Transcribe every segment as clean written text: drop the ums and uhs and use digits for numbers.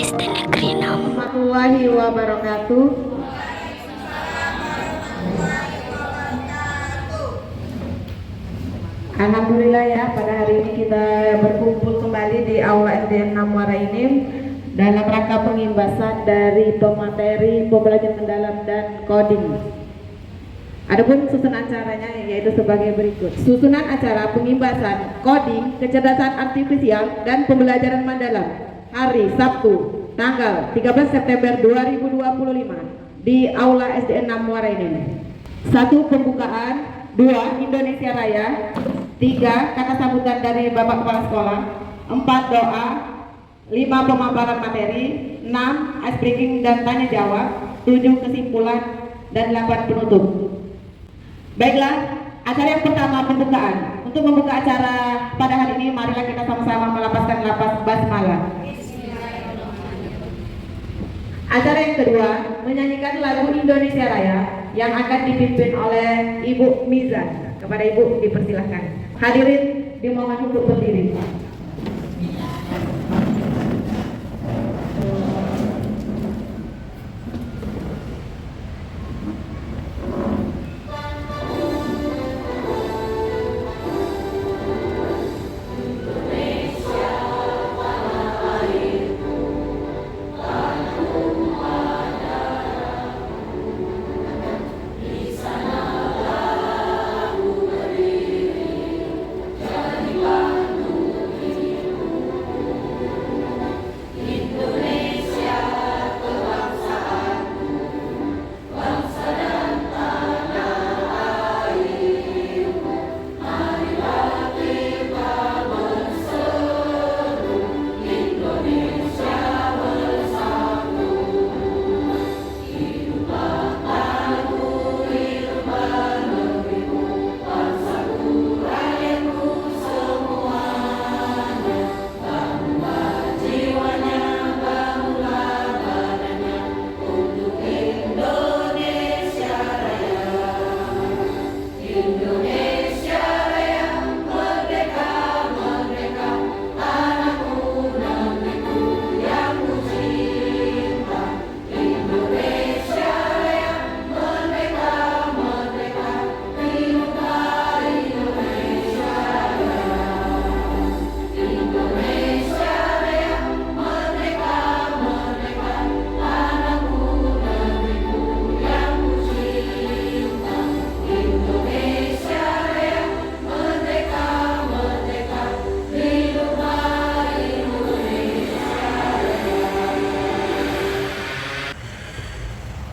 SD Negeri 6. Warahmatullahi wabarakatuh. Alhamdulillah ya, pada hari ini kita berkumpul kembali di Aula SD 6 Muara Enim dalam rangka pengimbasan dari pemateri pembelajaran mendalam dan coding. Adapun susunan acaranya yaitu sebagai berikut. Susunan acara pengimbasan coding, kecerdasan artifisial dan pembelajaran mendalam hari Sabtu tanggal 13 September 2025 di Aula SD 6 Muara Enim. 1. Pembukaan, 2. Indonesia Raya, 3. Kata sambutan dari Bapak Kepala Sekolah, 4. Doa, 5. Pemaparan materi, 6. Ice breaking dan tanya jawab, 7. Kesimpulan, dan 8. Penutup. Baiklah, acara yang pertama pembukaan. Untuk membuka acara pada hari ini, marilah kita sama-sama melapaskan lapas basmalah. Acara yang kedua, menyanyikan lagu Indonesia Raya yang akan dipimpin oleh Ibu Miza. Kepada Ibu dipersilahkan. Hadirin dimohon untuk berdiri.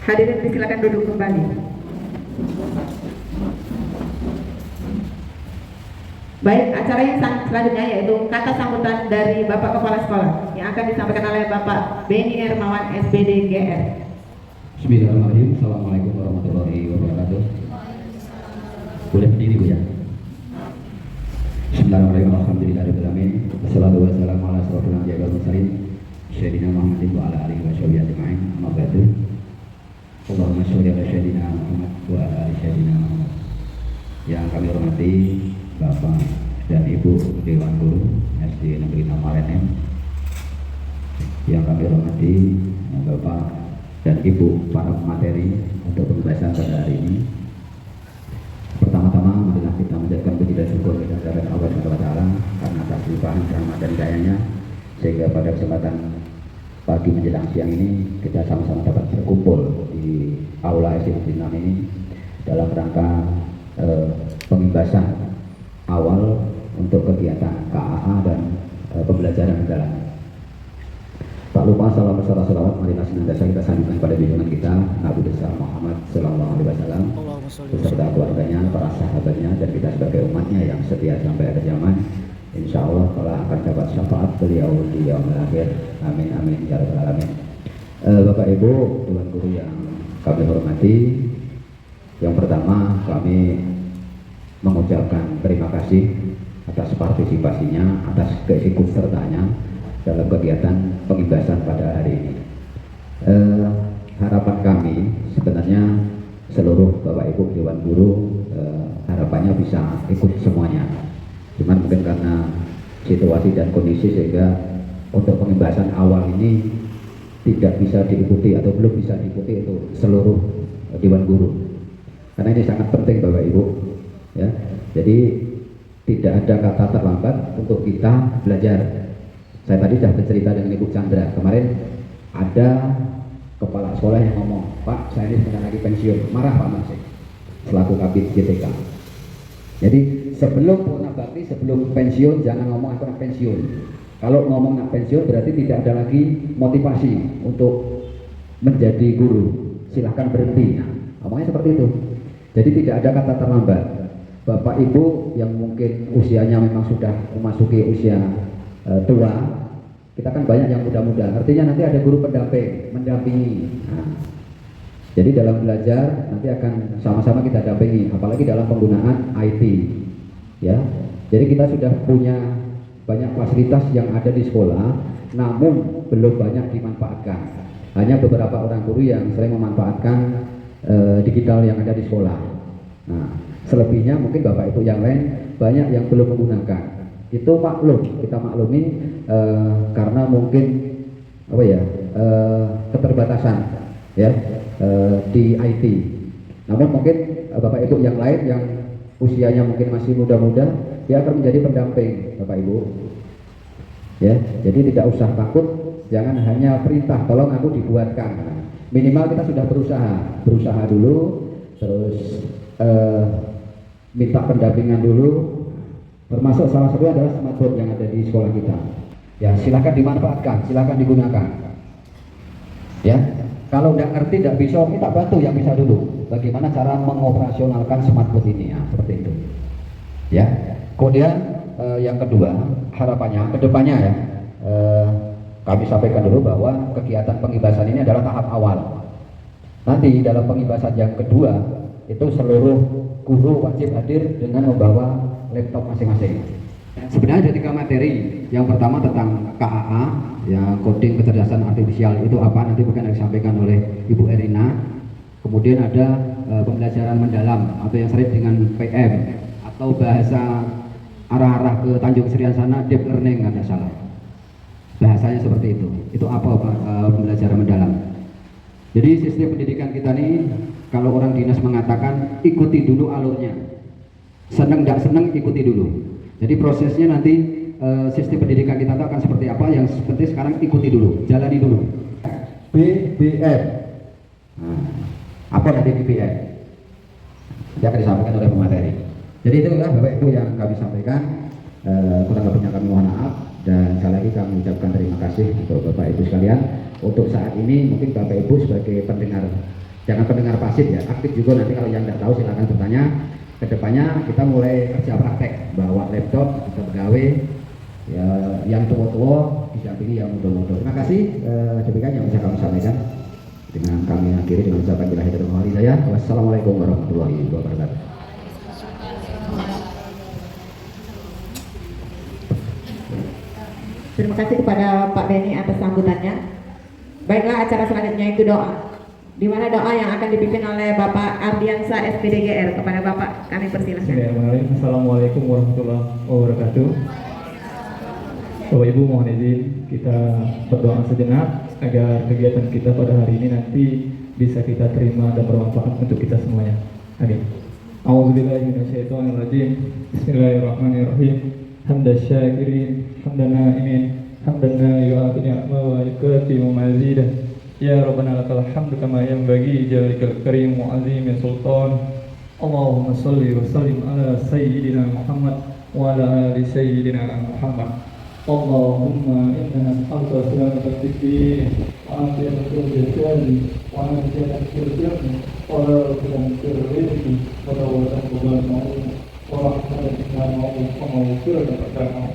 Hadirin silakan duduk kembali. Baik, acara yang selanjutnya yaitu kata sambutan dari Bapak Kepala Sekolah yang akan disampaikan oleh Bapak Beni Hermawan SBD GR. Bismillahirrahmanirrahim. Assalamualaikum warahmatullahi wabarakatuh. Boleh berdiri Bu ya. Bismillahirrahmanirrahim. Alhamdulillahirobbilalamin. Wassalatu wassalamu ala asyrofil anbiya'i wal mursalin sayyidina Muhammadin wa ala alihi washabihi ajma'in. Amma ba'du. Allahumma sholli ala sayyidina Muhammad wa ala ali sayyidina Muhammad. Yang kami hormati Bapak dan Ibu Dewan Guru SD Negeri 6 Muara Enim. Yang kami hormati Bapak dan Ibu para pemateri untuk pembahasan pada hari ini. Pertama-tama marilah kita menjadikan puji dan syukur kepada Allah Subhanahu wa taala karena atas limpahan rahmat dan dayanya sehingga pada kesempatan pagi menjelang siang ini kita sama-sama dapat berkumpul di Aula SD Negeri 6 ini dalam rangka pengimbasan awal untuk kegiatan KAA dan pembelajaran mendalam. Tak lupa salam serta salawat marilah senantiasa kita sanjungkan pada junjungan kita Nabi besar Muhammad Sallallahu Alaihi Wasallam beserta keluarganya, para sahabatnya dan kita sebagai umatnya yang setia sampai akhir zaman. Insya Allah telah akan dapat syafaat beliau di yaumil akhir. Amin amin ya rabbal alamin. Bapak Ibu Dewan Guru yang kami hormati, yang pertama kami mengucapkan terima kasih atas partisipasinya, atas keikutsertaannya dalam kegiatan pengimbasan pada hari ini. Harapan kami sebenarnya seluruh Bapak Ibu Dewan Guru harapannya bisa ikut semuanya. Cuman mungkin karena situasi dan kondisi sehingga untuk pengimbasan awal ini tidak bisa diikuti atau belum bisa diikuti untuk seluruh Dewan Guru. Karena ini sangat penting Bapak Ibu, ya. Jadi tidak ada kata terlambat untuk kita belajar. Saya tadi sudah bercerita dengan Ibu Chandra kemarin, ada kepala sekolah yang ngomong, Pak, saya ini sebentar lagi pensiun. Marah Pak Masih selaku Kabid GTK. Jadi sebelum purna bakti, sebelum pensiun, jangan ngomong aku nak pensiun. Kalau ngomong nak pensiun berarti tidak ada lagi motivasi untuk menjadi guru. Silahkan berhenti. Nah, ngomongnya seperti itu. Jadi tidak ada kata terlambat. Bapak Ibu yang mungkin usianya memang sudah memasuki usia tua, kita kan banyak yang muda-muda. Artinya nanti ada guru pendamping, mendampingi. Nah, jadi dalam belajar nanti akan sama-sama kita dampingi, apalagi dalam penggunaan IT, ya. Jadi kita sudah punya banyak fasilitas yang ada di sekolah, namun belum banyak dimanfaatkan. Hanya beberapa orang guru yang sering memanfaatkan digital yang ada di sekolah. Nah, selebihnya mungkin Bapak Ibu yang lain banyak yang belum menggunakan. Itu maklum, kita maklumi karena mungkin apa ya, keterbatasan, ya. Di IT. Namun mungkin Bapak Ibu yang lain yang usianya mungkin masih muda-muda, dia akan menjadi pendamping Bapak Ibu. Ya, jadi tidak usah takut, jangan hanya perintah, tolong aku dibuatkan. Minimal kita sudah berusaha dulu, terus minta pendampingan dulu. Termasuk salah satunya adalah smartboard yang ada di sekolah kita. Ya, silakan dimanfaatkan, silakan digunakan. Ya. Kalau nggak ngerti, nggak bisa, kita bantu yang bisa dulu. Bagaimana cara mengoperasionalkan smartboard ini, ya, seperti itu. Ya. Kemudian yang kedua, harapannya, kedepannya ya, kami sampaikan dulu bahwa kegiatan pengibasan ini adalah tahap awal. Nanti dalam pengibasan yang kedua, itu seluruh guru wajib hadir dengan membawa laptop masing-masing. Sebenarnya ada 3 materi. Yang pertama tentang KAA, ya, coding kecerdasan artifisial itu apa, nanti mungkin akan disampaikan oleh Ibu Erina. Kemudian ada pembelajaran mendalam atau yang sering dengan PM atau bahasa arah-arah ke Tanjung Serian sana, deep learning kalau tidak salah. Bahasanya seperti itu. Itu apa pembelajaran mendalam? Jadi sistem pendidikan kita nih, kalau orang dinas mengatakan ikuti dulu alurnya. Seneng tidak seneng ikuti dulu. Jadi prosesnya nanti sistem pendidikan kita akan seperti apa, yang seperti sekarang ikuti dulu, jalani dulu. BBM. Nah, apa nanti BBM? Dia akan disampaikan oleh pemateri. Jadi itulah Bapak Ibu yang kami sampaikan. Kurang lebihnya kami mohon maaf, dan sekali lagi kami ucapkan terima kasih untuk Bapak Ibu sekalian. Untuk saat ini mungkin Bapak Ibu sebagai pendengar, jangan pendengar pasif ya, aktif juga. Nanti kalau yang tidak tahu silakan bertanya. Kedepannya kita mulai kerja praktek, bawa laptop, kita begawe, ya, yang tua-tua didampingi yang muda-muda. Terima kasih. Demikian yang bisa kami sampaikan. Dengan kami akhiri dengan ucapan bila hidayah dan hidayah. Wassalamualaikum warahmatullahi wabarakatuh. Terima kasih kepada Pak Beni atas sambutannya. Baiklah, acara selanjutnya itu doa. Di mana doa yang akan dipimpin oleh Bapak Ardiansa SPDGR. Kepada Bapak kami persilahkan. Assalamualaikum warahmatullahi wabarakatuh. Bapak Ibu mohon izin kita berdoa sejenak agar kegiatan kita pada hari ini nanti bisa kita terima dan bermanfaat untuk kita semuanya. Amin. A'udzubillahi minasyaitonirrajim. Bismillahirrahmanirrahim. Hamdan syakirin, hamdan na'imin, hamdan yu'ati ni'ma wa yukati wa mazidah. Ya Rabbana lakal hamdu kama yanbaghi jalikal karim wa azim sultan. Allahumma salli wa sallim ala sayyidina Muhammad wa ala ali sayyidina Muhammad. Allahumma inna nas'aluka salamata fid-din wa afiyatan fil jasadi wa afiyatan fil jasadi wa barakatan fil rizqi wa tawbatan qabla al-maut wa rahmatan fil maut wa maghfiratan fil maut.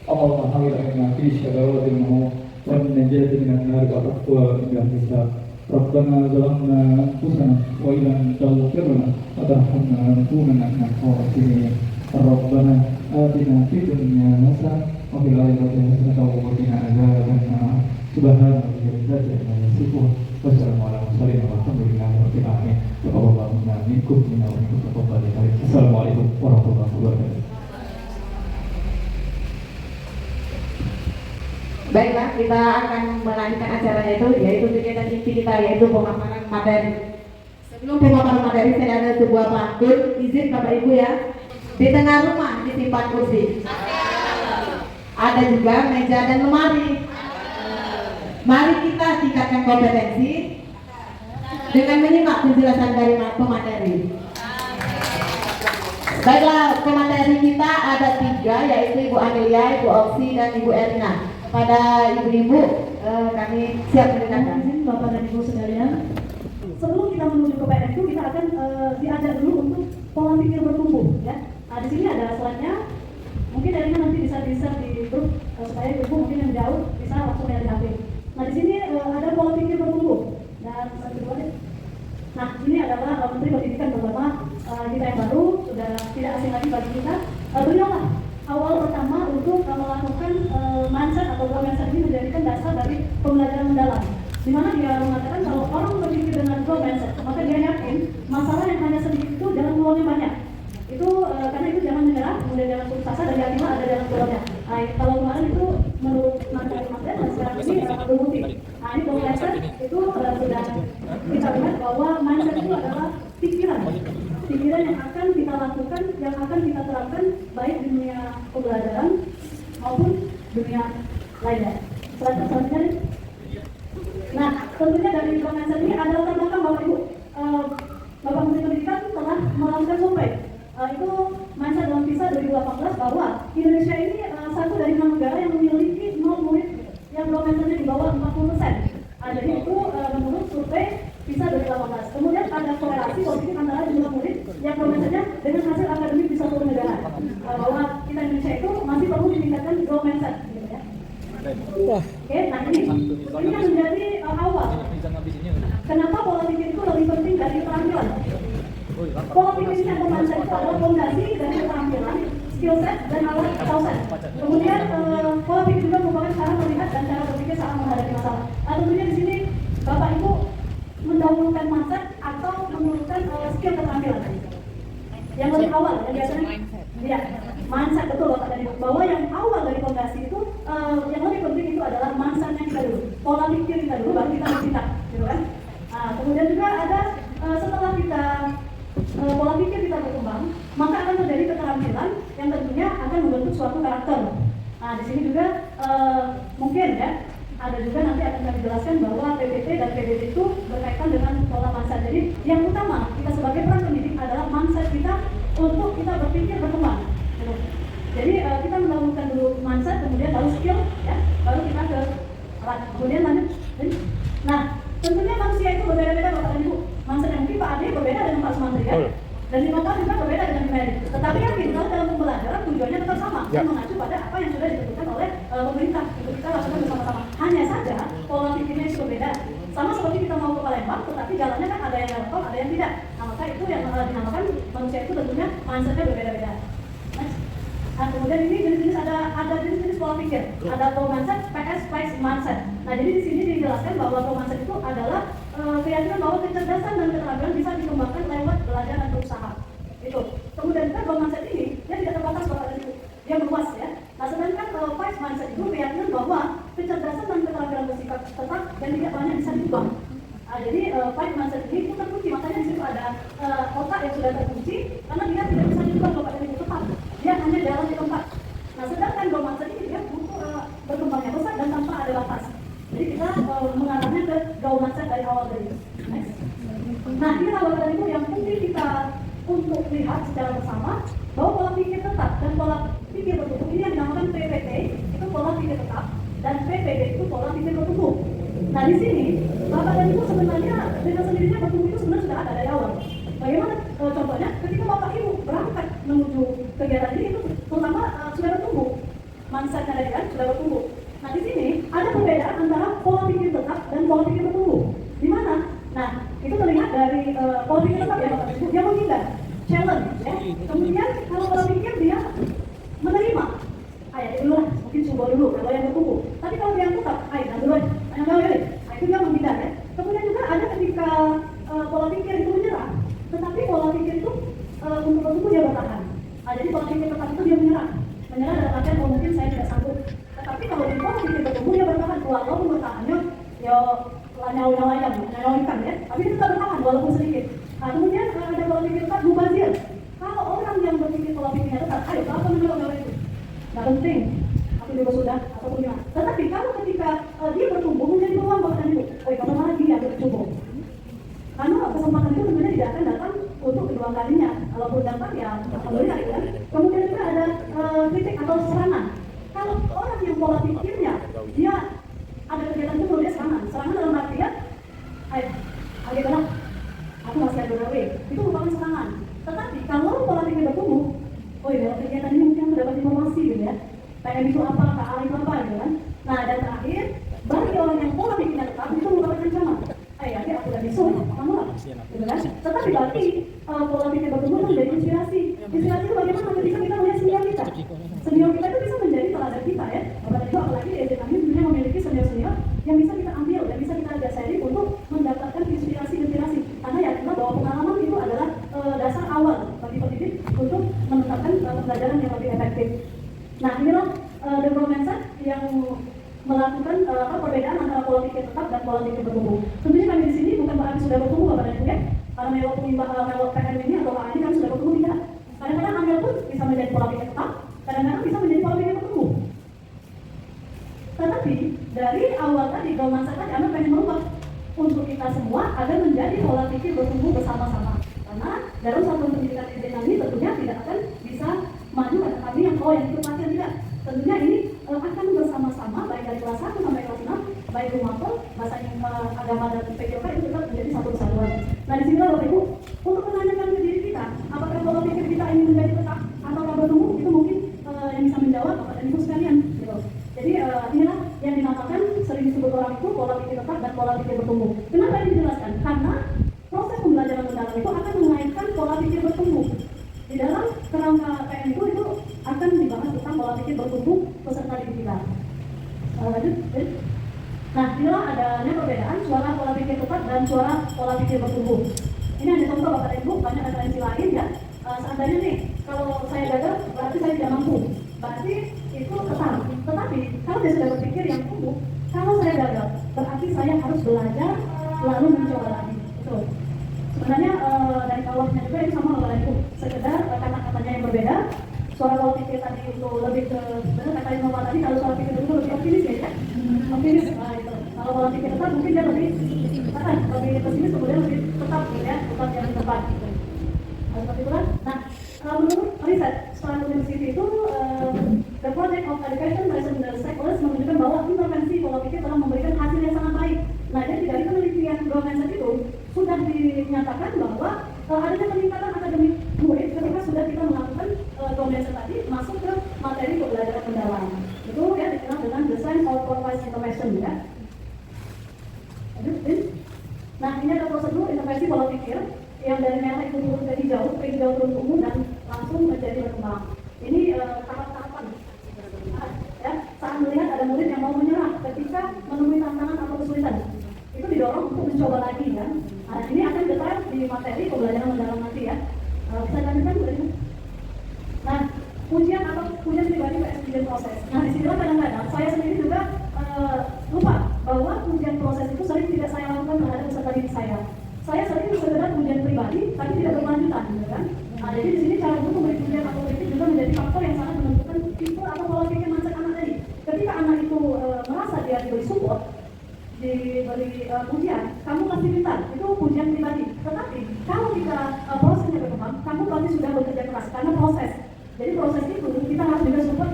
Allahumma hawwilna fi shadawatil maut والنجاة من النار والعفو من الحساب. ربنا ظلمنا أنفسنا وإن لم تغفر لنا وترحمنا لنكونن من الخاسرين. ربنا آتنا في الدنيا حسنة وفي الآخرة حسنة وقنا عذاب النار. سبحان ربك رب العزة عما يصفون وسلام على المرسلين والحمد لله رب العالمين. تقبل الله منا منكم منا ومنكم تقبل الله. السلام عليكم ورحمة الله وبركاته. Baiklah, kita akan melanjutkan acaranya itu, yaitu kegiatan inti kita, yaitu pemaparan materi. Sebelum pemaparan materi, saya ada sebuah pantun, izin Bapak Ibu ya. Di tengah rumah disimpan kursi. Ada juga meja dan lemari. Mari kita tingkatkan kompetensi dengan menyimak penjelasan dari pemateri. Baiklah, pemateri kita ada 3, yaitu Ibu Amelia, Ibu Oksi, dan Ibu Erina. Pada ibu-ibu, kami siap mendengarkan. Bapak dan Ibu sekalian, sebelum kita menuju ke PNQ, kita akan diajar dulu untuk pola pikir bertumbuh, ya. Nah, di sini ada slide-nya. Mungkin Erina nanti bisa di-share di grup supaya ibu mungkin yang jauh bisa langsung lihat di HP. Nah, di sini ada pola pikir bertumbuh. Dan slide kedua deh. Nah, ini adalah Menteri Pendidikan pertama kita yang baru, sudah tidak asing lagi bagi kita. Beliau lah awal pertama untuk melakukan mindset atau growth mindset ini menjadikan dasar dari pembelajaran mendalam. Di mana dia mengatakan kalau orang berpikir dengan growth mindset, maka dia yakin masalah yang hanya sedikit itu jalan keluarnya banyak. Itu karena itu jangan menyerah, kemudian jangan putus asa, dan yakinlah ada jalan keluarnya. Nah, kalau kemarin itu menurut materi dan sekarang ini terbukti. Nah, ini growth mindset itu sudah kita lihat bahwa mindset itu adalah pikiran yang akan kita lakukan, yang akan kita terapkan baik di dunia pembelajaran maupun dunia lainnya. Selanjutnya, nah tentunya dari mindset ini adalah latar belakang Bapak Ibu. Bapak Menteri Pendidikan telah melakukan survei. Itu mindset dalam PISA 2018 bahwa Indonesia ini satu dari 6 negara yang memiliki 0 murid yang mindsetnya di bawah 40%. Jadi itu menurut survei PISA 2018. Kemudian ada korelasi positif antara jumlah murid yang mindsetnya dengan hasil akademik di suatu negara. Bahwa kita Indonesia itu masih perlu meningkatkan growth mindset, gitu ya. Oke, nah ini kan menjadi awal. Kenapa pola pikir itu lebih penting dari keterampilan? Pola pikir yang mindset itu adalah fondasi dari keterampilan, skill set, dan alat atau set. Kemudian pola pikir juga merupakan cara melihat dan cara berpikir saat menghadapi masalah. Tentunya di sini Bapak Ibu mendahulukan mindset atau mendahulukan skill keterampilan. Yang lebih awal, yang biasanya ya, mindset, betul Bapak dan Ibu, bahwa yang awal dari fondasi itu yang lebih penting itu adalah mindsetnya kita dulu, pola pikir kita dulu, baru kita bertindak, gitu kan? Kemudian juga ada setelah kita pola pikir kita berkembang, maka akan terjadi keterampilan yang tentunya akan membentuk suatu karakter. Nah, di sini juga mungkin ya, ada juga nanti akan kami jelaskan bahwa PPT dan PBT itu berkaitan dengan pola mindset. Jadi yang utama kita sebagai peran pendidik adalah mindset kita untuk kita berpikir berkembang. Jadi kita melakukan dulu mindset, kemudian lalu skill, ya, baru kita ke alat. Kemudian lanjut. Nah, tentunya manusia itu berbeda-beda Bapak dan Ibu. Mindset yang mungkin Pak Ade berbeda dengan Pak Sumantri, ya. Dan di Nota juga berbeda dengan Mary. Tetapi yang kita dalam pembelajaran tujuannya tetap sama, dan mengacu pada apa yang sudah ditentukan oleh pemerintah untuk kita lakukan bersama-sama. Hanya saja pola pikirnya itu berbeda. Sama seperti kita mau ke Palembang, tetapi jalannya kan ada yang jalan tol, ada yang tidak. Nah, maka itu yang dinamakan manusia itu tentunya mindsetnya berbeda-beda. Nah, kemudian ini jenis-jenis ada jenis-jenis pola pikir. Ada growth mindset, PS, spice mindset. Nah, jadi di sini dijelaskan bahwa growth mindset itu adalah keyakinan bahwa kecerdasan dan keterampilan bisa dikembangkan lewat belajar dan berusaha. Itu. Kemudian juga growth mindset ini dia tidak terbatas Bapak dan Ibu. Dia meluas, ya. Nah, sedangkan spice mindset itu keyakinan bahwa kecerdasan dan keterampilan bersifat tetap dan tidak banyak bisa diubah. Jadi spice mindset ini itu terkunci, makanya di situ ada otak yang sudah terkunci karena dia tidak bisa diubah Bapak dan Ibu, tetap. Dia hanya jalan di tempat. Nah, sedangkan growth mindset ini dia butuh berkembangnya besar dan tanpa ada batas. Jadi kita mengarahnya ke growth mindset dari awal dari. Next. Nah, ini Bapak dan Ibu yang penting kita untuk lihat secara bersama bahwa pola pikir tetap dan pola pikir bertumbuh ini yang dinamakan PPT itu pola pikir tetap dan PPD itu pola pikir bertumbuh. Nah, di sini Bapak dan Ibu sebenarnya dengan sendirinya bertumbuh itu sebenarnya sudah ada dari awal. Bagaimana contohnya ketika Bapak Ibu berangkat menuju kegiatan ini itu terutama sudah bertumbuh, mindsetnya dari kan sudah bertumbuh. Nah, di sini ada perbedaan antara pola pikir tetap dan pola pikir bertumbuh. Di mana? Nah, itu terlihat dari pola pikir tetap ya Bapak Ibu, dia menghindar challenge, ya. Kemudian kalau pola pikir dia menerima. Ya dulu lah, mungkin coba dulu kalau yang bertumbuh. Tapi kalau yang tetap, yang dulu aja, yang tahu ya. Nah, itu dia menghindar, ya. Kemudian juga ada ketika pola pikir itu menyerah, tetapi pola pikir itu untuk bertumbuh dia bertahan. Nah, jadi pola pikir tetap itu dia menyerah dalam artian mungkin saya tidak sanggup. Tetapi kalau di pola pikir bertumbuh dia bertahan. nyawa ikan ya, tapi kita tetap bertahan walaupun sedikit. Nah, kemudian ada pola pikir tetap mubazir. Kalau orang yang berpikir pola pikirnya tetap, ayo apa menjual itu? Nggak penting, aku juga sudah ataupun gimana. Tetapi kalau ketika dia bertumbuh menjadi peluang bahkan itu, kapan lagi dia bertumbuh? Karena kesempatan itu tentunya tidak akan datang untuk kedua kalinya. Kalaupun datang ya alhamdulillah ya. Kemudian juga ada kritik atau serangan. Kalau orang yang pola pikirnya dia ada kegiatan itu dia serangan dalam artian, ayo benar, aku masih ada gawe, itu merupakan serangan. Tetapi kalau pola pikir bertumbuh, oh iya kegiatan ini mungkin mendapat informasi gitu ya, PM itu apa, KA itu apa gitu kan. Nah dan terakhir, bagi orang yang pola pikirnya tetap itu merupakan ancaman. Akhirnya aku udah bisa, kamu lah, gitu kan. Tetapi bagi pola pikir bertumbuh itu menjadi inspirasi. Inspirasi itu bagaimana ketika kita melihat senior kita itu bisa menjadi teladan kita ya. Apalagi di SMA ini tentunya memiliki senior-senior yang bisa kita ambil dan bisa kita ajari untuk mendapatkan inspirasi. Karena yakinlah bahwa pengalaman itu adalah dasar awal bagi pendidik untuk menetapkan pembelajaran yang lebih efektif. Nah inilah The Growth Mindset yang melakukan perbedaan antara pola pikir tetap dan pola pikir bertumbuh. Tentunya kami di sini bukan berarti sudah bertumbuh Bapak dan Ibu ya. Karena melewat PM ini atau KA ini kan sudah bertumbuh tidak. Kadang-kadang Amel pun bisa menjadi pola pikir tetap, kadang-kadang bisa menjadi pola pikir bertumbuh. Tetapi dari awal tadi Growth Mindset tadi Amel pengen merubah untuk kita semua agar menjadi pola pikir bertumbuh bersama-sama. Karena dalam satu pendidikan SD ini tentunya tidak akan bisa maju kata kami yang yang ikut pelatihan tidak. Tentunya ini akan bersama-sama baik dari kelas 1 sampai kelas 6, baik rumah bahasa agama dan PKK itu tetap menjadi satu kesatuan. Nah di sini Bapak Ibu untuk menanyakan ke diri kita, apakah pola pikir kita ini menjadi tetap atau bertumbuh, itu mungkin yang bisa menjawab Bapak dan Ibu sekalian. Gitu. Jadi inilah yang dinamakan sering disebut orang itu pola pikir tetap dan pola pikir bertumbuh. Kenapa ini dijelaskan? Karena proses pembelajaran mendalam itu akan mengaitkan pola pikir bertumbuh. Di dalam kerangka PM itu akan dibahas tentang pola pikir bertumbuh peserta didik kita. Lanjut. Nah, inilah adanya perbedaan suara pola pikir tetap dan suara pola pikir bertumbuh. Ini ada contoh Bapak dan Ibu, banyak referensi lain ya. Seandainya nih, kalau saya gagal berarti saya tidak mampu. Berarti itu tetap. Tetapi kalau dia sudah berpikir yang tumbuh, kalau saya gagal berarti saya harus belajar lalu mencoba lagi. Betul. Sebenarnya dari bawahnya juga itu sama Bapak dan Ibu, sekedar kata-katanya yang berbeda. Suara pola pikir tadi itu lebih ke, benar kata Innova tadi, kalau suara pikir itu lebih optimis ya, optimis. Nah, itu. Kalau pola pikir tetap mungkin dia lebih pesimis, kemudian lebih tetap ya, tetap yang tepat. Gitu. Seperti itu kan. Nah, menurut riset Stanford University itu, the Project of Education Lesson Stakeholders menunjukkan bahwa intervensi pola pikir telah memberikan hasil yang sangat baik. Nah, jadi dari penelitian Growth Mindset itu sudah dinyatakan bahwa adanya peningkatan akademik murid ketika sudah kita melakukan Growth Mindset tadi masuk ke materi pembelajaran mendalam. Itu ya dikenal dengan Design of Supervised Intervention ya. Nah, ini ada prosedur intervensi pola pikir yang dari merah itu turun ke hijau turun ke ungu dan langsung menjadi berkembang. Ini tahap-tahapan. Ya, saat melihat ada murid yang mau menyerah ketika menemui tantangan atau kesulitan, itu didorong untuk mencoba lagi kan. Nah, ini akan detail di materi pembelajaran mendalam nanti ya. Bisa lanjutkan berarti. Nah, ujian pribadi ujian proses. Nah, disinilah kadang-kadang saya sendiri juga lupa bahwa ujian proses itu sering tidak saya lakukan terhadap peserta didik saya. Saya sering sekedar ujian pribadi, tapi tidak berlanjutan, gitu kan? Nah, jadi di sini cara untuk memberi ujian atau kritik juga menjadi faktor yang sangat menentukan tipe atau pola pikir mindset anak tadi. Ketika anak itu merasa dia diberi support, diberi ujian, kamu pasti pintar, itu ujian pribadi. Tetapi kalau kita prosesnya berkembang, kamu pasti sudah bekerja keras karena proses. Jadi proses itu kita harus juga support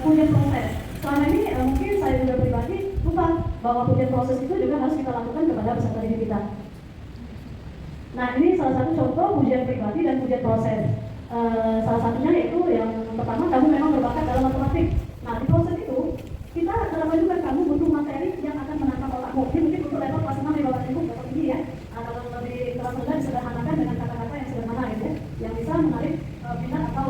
ujian proses. Selama ini mungkin saya juga pribadi lupa bahwa ujian proses itu juga harus kita lakukan kepada peserta didik kita. Nah, ini salah satu contoh ujian pribadi dan ujian proses. Salah satunya yaitu yang pertama, kamu memang berbakat dalam matematik. Nah, di proses itu kita terapkan juga kamu butuh materi yang akan menangkap otakmu. Ini mungkin untuk level kelas 6 di bawah ibu atau tinggi ya. Kalau lebih kelas rendah disederhanakan dengan kata-kata yang sederhana gitu ya, yang bisa menarik minat atau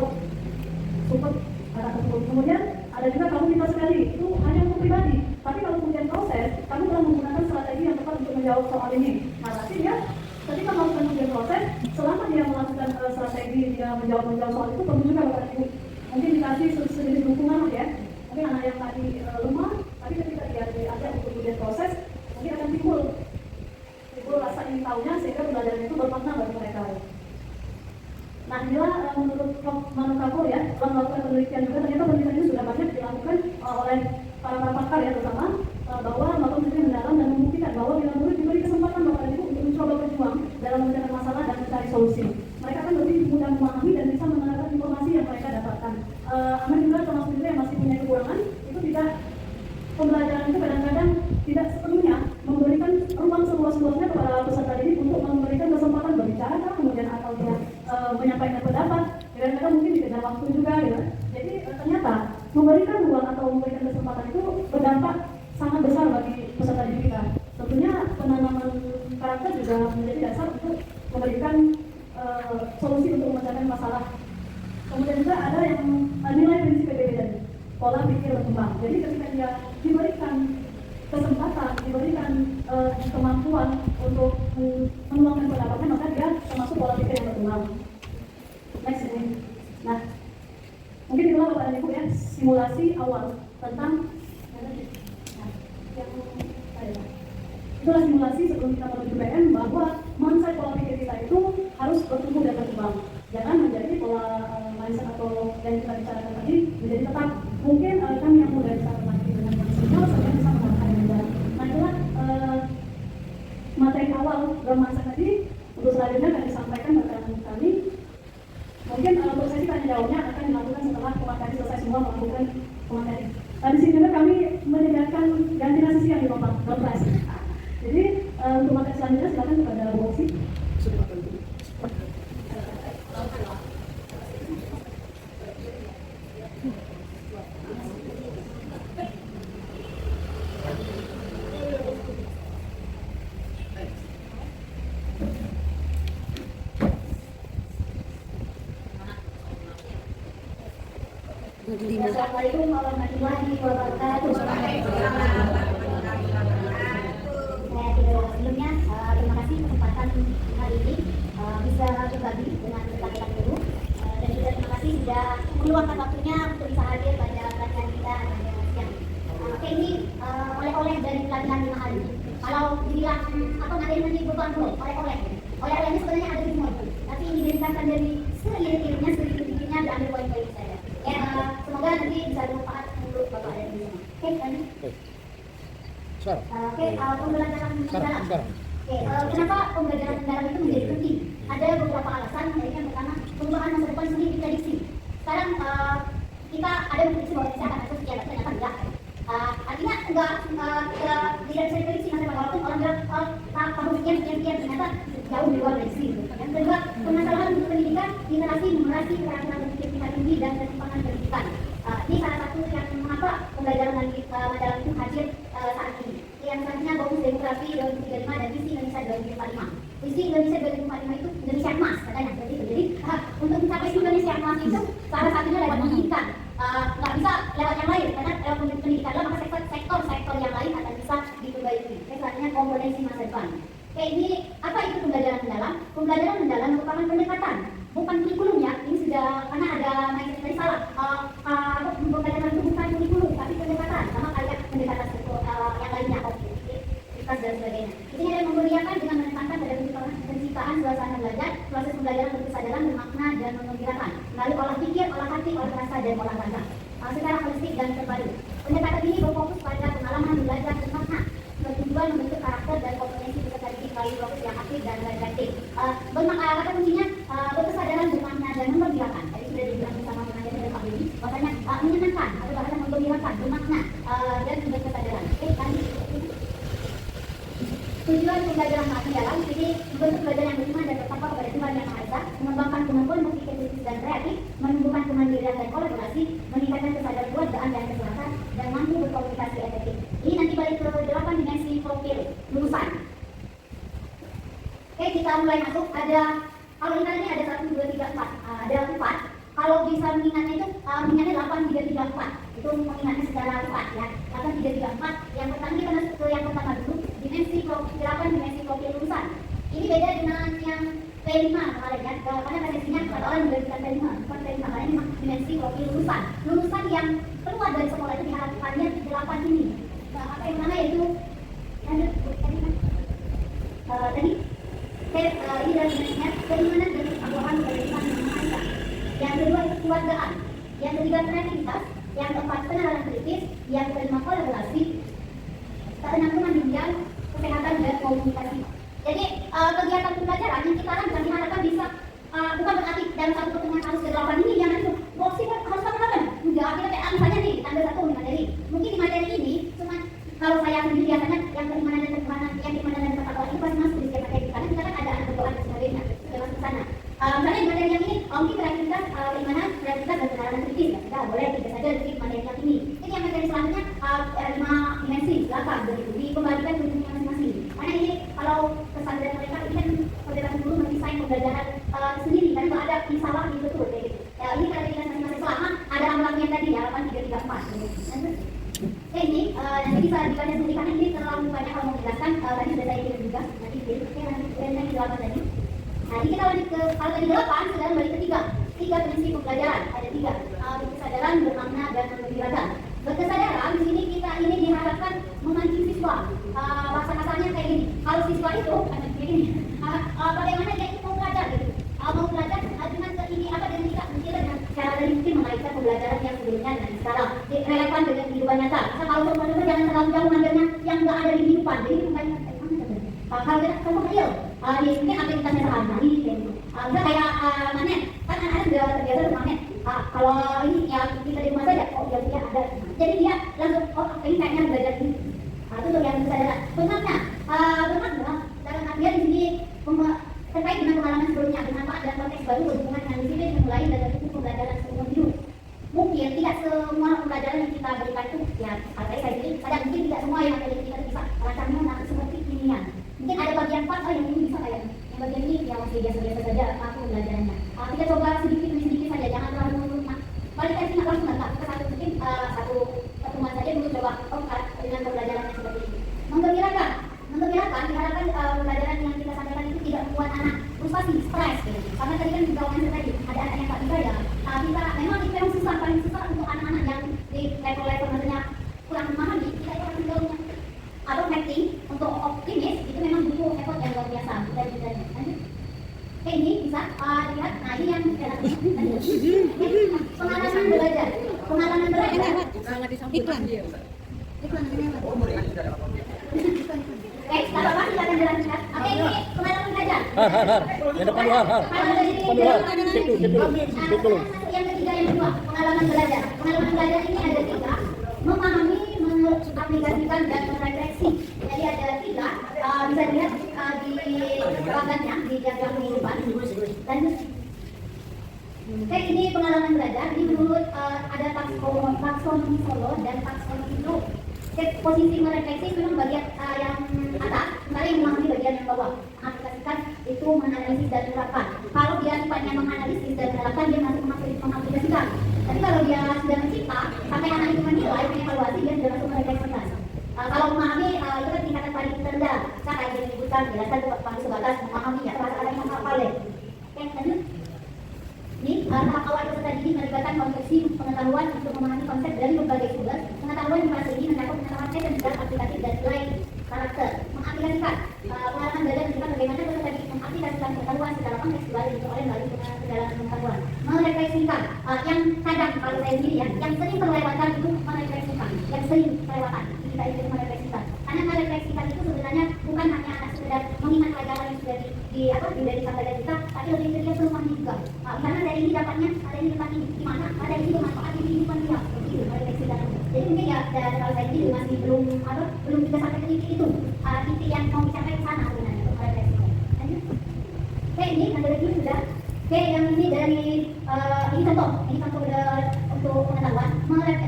support kata tersebut. Kemudian ada juga kamu pintar sekali, itu hanya untuk pribadi. Tapi kalau ujian proses, kamu telah menggunakan strategi yang tepat untuk menjawab soal ini. Nah, berarti ya ketika melakukan ujian proses, selama dia melakukan strategi dia menjawab soal itu, perlu juga Bapak Ibu mungkin dikasih sedikit dukungan ya. Mungkin anak yang tadi lemah, tapi ketika dia diajak untuk ujian proses, mungkin akan timbul penelitian juga, ternyata penelitian ini sudah banyak dilakukan oleh para pakar ya, terutama bahwa melakukan penelitian mendalam dan membuktikan bahwa bila murid diberi kesempatan Bapak Ibu untuk mencoba berjuang dalam menyelesaikan masalah dan mencari solusi, mereka akan lebih mudah memahami dan bisa menerapkan informasi yang mereka dapatkan. Aman juga termasuk juga yang masih punya kekurangan, itu tidak, pembelajaran itu kadang-kadang tidak sepenuhnya memberikan ruang seluas-luasnya kepada peserta didik untuk memberikan kesempatan berbicara, kemudian atau dia menyampaikan pendapat, kadang-kadang mungkin dikejar waktu juga gitu. Jadi ternyata memberikan ruang atau memberikan kesempatan itu berdampak sangat besar bagi peserta didik kita. Tentunya penanaman karakter juga menjadi dasar untuk memberikan solusi untuk memecahkan masalah. Kemudian juga ada yang nilai prinsip PBB tadi, pola pikir berkembang. Jadi ketika dia diberikan kesempatan, diberikan kemampuan untuk menuangkan pendapatnya, maka dia termasuk pola pikir yang berkembang. Next ini. Nah, mungkin itulah Bapak dan Ibu ya, simulasi awal tentang itulah simulasi sebelum kita menuju PM, bahwa mindset pola pikir kita itu harus bertumbuh dan berkembang. Jangan menjadi pola mindset atau yang kita bicarakan tadi menjadi tetap. Mungkin kami yang mudah bisa mengerti dengan maksimal, saya bisa mengerti dengan baik. Nah, itulah materi awal dalam mindset tadi. Untuk selanjutnya akan disampaikan keterangan kami. Mungkin untuk sesi tanya jawabnya akan dilakukan setelah pemateri selesai semua melakukan pemateri. Di sini juga kami menyediakan ganti nasi siang di Bapak, Bapak. Jadi untuk materi selanjutnya silakan kepada Bu Oksi. Assalamualaikum warahmatullahi wabarakatuh. Sebelumnya terima kasih kesempatan hari ini bisa berbagi dengan rekan-rekan guru, dan juga terima kasih sudah meluangkan waktunya untuk bisa hadir pada pelatihan kita siang. Oke, ini oleh-oleh dari pelatihan 5 hari. Kalau dibilang apa nggak ada yang nanti beban belum, oleh-olehnya sebenarnya ada di semua, tapi ini dirintaskan dari seirit-iritnya, sedikit-sedikitnya diambil poin-poin saja. Ya, semoga nanti bisa bermanfaat untuk Bapak dan Ibu semua. Oke, tadi. Oke, pembelajaran mendalam. Oke, kenapa pembelajaran mendalam itu menjadi penting? Ada beberapa alasan. Yang pertama, perubahan masa depan sendiri diprediksi. Sekarang kita ada memprediksi bahwa Indonesia akan masuk sekian, ternyata enggak. Artinya tidak bisa diprediksi masa depan, walaupun orang bilang tahun sekian ternyata jauh di luar prediksi. Yang kedua, permasalahan untuk pendidikan, literasi, numerasi, keterampilan berpikir tingkat tinggi dan ketimpangan pendidikan. Ini salah satu yang mengapa pembelajaran mendalam itu hadir saat ini. Yang selanjutnya bonus demografi 2035 dan visi Indonesia 2045. Visi Indonesia 2045 itu Indonesia emas katanya seperti itu. Jadi untuk mencapai Indonesia emas itu salah satunya lewat pendidikan. Nggak bisa lewat yang lain, karena lewat pendidikan maka sektor yang lain akan bisa diperbaiki. Selanjutnya kompetensi masa depan. Oke, ini apa itu pembelajaran mendalam? Pembelajaran mendalam merupakan pendekatan, bukan kurikulum ya. Ini sudah karena ada mindset tadi salah. Pembelajaran itu bukan kurikulum, tapi pendekatan, sama kayak pendekatan yang lainnya, aktivitas dan sebagainya. Ini ada memeriahkan dengan menekankan pada penciptaan suasana belajar, proses pembelajaran berkesadaran, bermakna dan menggembirakan, melalui olah pikir, olah hati, olah rasa dan olah raga, secara holistik dan terpadu. Pendekatan ini berfokus pada pengalaman belajar dan makna, bertujuan membentuk karakter dan kompetensi peserta didik melalui proses yang aktif dan reflektif. Kata kuncinya berkesadaran, bermakna dan menggembirakan. Tadi sudah dibilang bersama pengajar dan Pak Budi, bahwasanya menyenangkan atau bahkan menggembirakan, bermakna dan berkesadaran. Tujuan pembelajaran mendalam ini membentuk pelajaran yang beriman dan bertakwa kepada Tuhan Yang Maha Esa, mengembangkan kemampuan berpikir kritis dan kreatif, menumbuhkan kemandirian dan kolaborasi, meningkatkan kesadaran keluargaan dan kesehatan, dan mampu berkomunikasi efektif. Ini nanti balik ke 8 dimensi profil lulusan. Oke, kita mulai masuk. Kalau ini ada 1, 2, 3, 4. Ada 4. Kalau bisa mengingatnya itu mengingatnya 8, 3, 3, 4. Itu mengingatnya secara cepat ya. 8, 3, 3, 4. Yang pertama kita masuk ke yang pertama dulu. Dimensi profil lulusan. Ini beda dengan yang P5 kemarin ya. Karena prosesnya ada orang memberikan P5, bukan P5, karena ini dimensi profil lulusan. Lulusan yang keluar dari sekolah itu diharapkannya 8 ini. Apa yang mana yaitu tadi ini adalah dimensinya keimanan dan ketakwaan kepada Tuhan Yang Maha Esa. Yang kedua itu keluargaan. Ya, yang ketiga kreativitas, yang keempat penalaran kritis, yang kelima kolaborasi, keenam kemandirian, kesehatan dan komunikasi. Jadi kegiatan pembelajaran yang kita lakukan diharapkan bisa bukan berarti dalam satu pertemuan harus ke-8 ini yang itu boxing harus 8. Enggak, kita kayak misalnya nih tanggal 1 di materi. Mungkin di materi ini cuma kalau saya sendiri biasanya yang keimanan dan keimanan dan ketakwaan itu pasti masuk di setiap materi karena kita kan ada berdoa dan sebagainya sudah masuk ke sana. Misalnya di materi yang ini mungkin kreativitas, keimanan, kreativitas dan penalaran kritis ya. Kita boleh tidak saja di materi yang ini. Jadi yang materi selanjutnya 5 dimensi 8 begitu dikembalikan ke dunia masing-masing. Karena ini kalau kesadaran mereka ini kan perdebatan dulu mendesain pembelajaran sendiri kan itu ada di salah di betul kayak gitu. Ya, ini kreativitas masing-masing selama ada amalannya tadi ya 8 3 3 4 gitu. Ini nanti bisa dibaca sendiri karena ini terlalu banyak kalau mau dijelaskan tadi sudah saya kirim juga nanti nanti di 8 tadi. Nah ini kita lanjut ke kalau tadi 8 sudah kembali ke 3 prinsip pembelajaran ada 3 kesadaran bermakna dan beragam. Berkesadaran di sini kita ini diharapkan memancing siswa bahasa kasarnya kayak gini. Kalau siswa itu kayak gini bagaimana dia itu mau belajar gitu. Mau belajar dengan ini apa dengan kita dengan cara tadi mungkin mengaitkan pembelajaran yang sebelumnya dan sekarang relevan dengan kehidupan nyata. Nah, kalau teman-teman jangan terlalu jauh ngambilnya yang nggak ada di kehidupan. Jadi bukan kalau kita contoh real, mungkin aktivitasnya sehari-hari bisa kayak magnet, kan anak-anak sudah terbiasa dengan magnet. Kalau ini ya kita di rumah saja, oh dia ada. Jadi dia langsung ini kayaknya belajar ini. Itu tuh yang kesadaran. Bermakna dalam artian di sini terkait dengan pengalaman sebelumnya, bermanfaat dan konteks baru berhubungan dengan disiplin yang mulai dari buku pembelajaran seumur hidup. Mungkin tidak semua pembelajaran yang kita berikan itu ya, saya sendiri, mungkin tidak semua yang ada di kita bisa merancangnya seperti inian. Mungkin ada bagian part yang ini bisa kayak yang bagian ini yang masih biasa-biasa saja aku pembelajarannya. Kita coba sedikit demi sedikit saja, jangan terlalu muluk. Balik lagi nggak langsung nggak kita satu mungkin satu pertemuan saja dulu coba dengan pembelajarannya seperti ini. Menggembirakan diharapkan pembelajaran yang kita sampaikan itu tidak membuat anak frustasi, stres gitu. Karena tadi kan juga orang tadi ada anak yang tak bisa ya. Kita memang susah paling susah untuk anak-anak yang di level-level maksudnya kurang memahami. Kita itu harus jauhnya atau acting untuk optimis itu memang butuh effort yang luar biasa dan lanjut. Ini bisa dilihat. Nah ini yang pengalaman belajar iklan kalau apa silakan jelaskan. Oke ini pengalaman belajar. Yang depan luar. Yang ketiga yang kedua pengalaman belajar. Pengalaman belajar ini ada 3: memahami, mengaplikasikan dan merefleksi. Jadi ada 3 bisa dilihat di pelanggannya di diagram kehidupan. Lanjut. Oke ini pengalaman belajar. Ini menurut ada taksonomi Solo dan taksonomi Bloom. Posisi merefleksi memang bagian yang atas, sementara yang memahami bagian yang bawah. Mengaplikasikan itu menganalisis dan menerapkan. Kalau dia sifatnya menganalisis dan menerapkan, dia masih mengaplikasikan. Tapi kalau dia sudah mencipta, sampai anak itu menilai, mengevaluasi, dia sudah masuk merefleksikan. Kalau memahami itu kan tingkatan paling terendah. Saya kayak yang disebutkan, jelaskan paling sebatas memahami ya, kata-kata yang hafal ya. Oke, lanjut. Ini tahap awal peserta didik melibatkan konsepsi pengetahuan untuk memahami konsep dari berbagai sumber. Pengetahuan di fase ini mencakup pengetahuan esensial, aplikatif dan nilai karakter. Mengaplikasikan pengalaman belajar menunjukkan bagaimana peserta didik mengaplikasikan pengetahuan secara kontekstual yang diperoleh melalui perjalanan pengetahuan. Merefleksikan yang kadang kalau saya sendiri ya, yang sering terlewatkan itu merefleksikan, yang sering terlewatkan kita itu merefleksikan. Karena merefleksikan itu sebenarnya bukan hanya anak sekedar mengingat pelajaran yang sudah disampaikan kita, tapi lebih ke dia perumahannya juga. Karena dari ini dapatnya, ada ini tempat ini, di mana ada ini bermanfaat di kehidupan dia, begitu merefleksikan. Jadi mungkin ya dan kalau saya sendiri masih belum bisa sampai ke titik itu, titik yang mau dicapai ke sana sebenarnya untuk merefleksikan. Lanjut. Oke ini ada lagi sudah. Oke yang ini dari ini contoh untuk pengetahuan.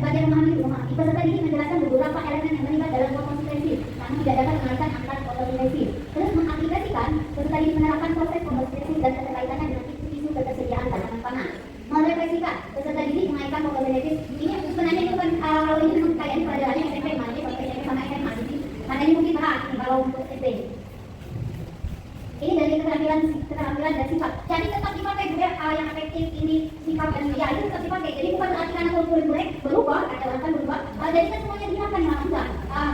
Bagian memahami peserta didik menjelaskan beberapa elemen yang terlibat dalam konsistensi, namun tidak dapat mengalihkan angka konsistensi. Terus mengaplikasikan peserta didik menerapkan proses konsistensi dan keterkaitannya dengan isu ketersediaan tanaman pangan. Merefleksikan peserta didik mengaitkan kompetensi. Ini sebenarnya itu kan kalau ini kayaknya pelajarannya SMP, makanya kalau SMP sama SMA jadi karena ini mungkin berat kalau untuk SMP. Ini dari keterampilan dan sifat. Jadi tetap dipakai juga yang efektif ini sifat dan ya itu tetap dipakai. Jadi bukan berarti karena kurikulum berubah, ada orang berubah. Jadi kan semuanya digunakan ya enggak.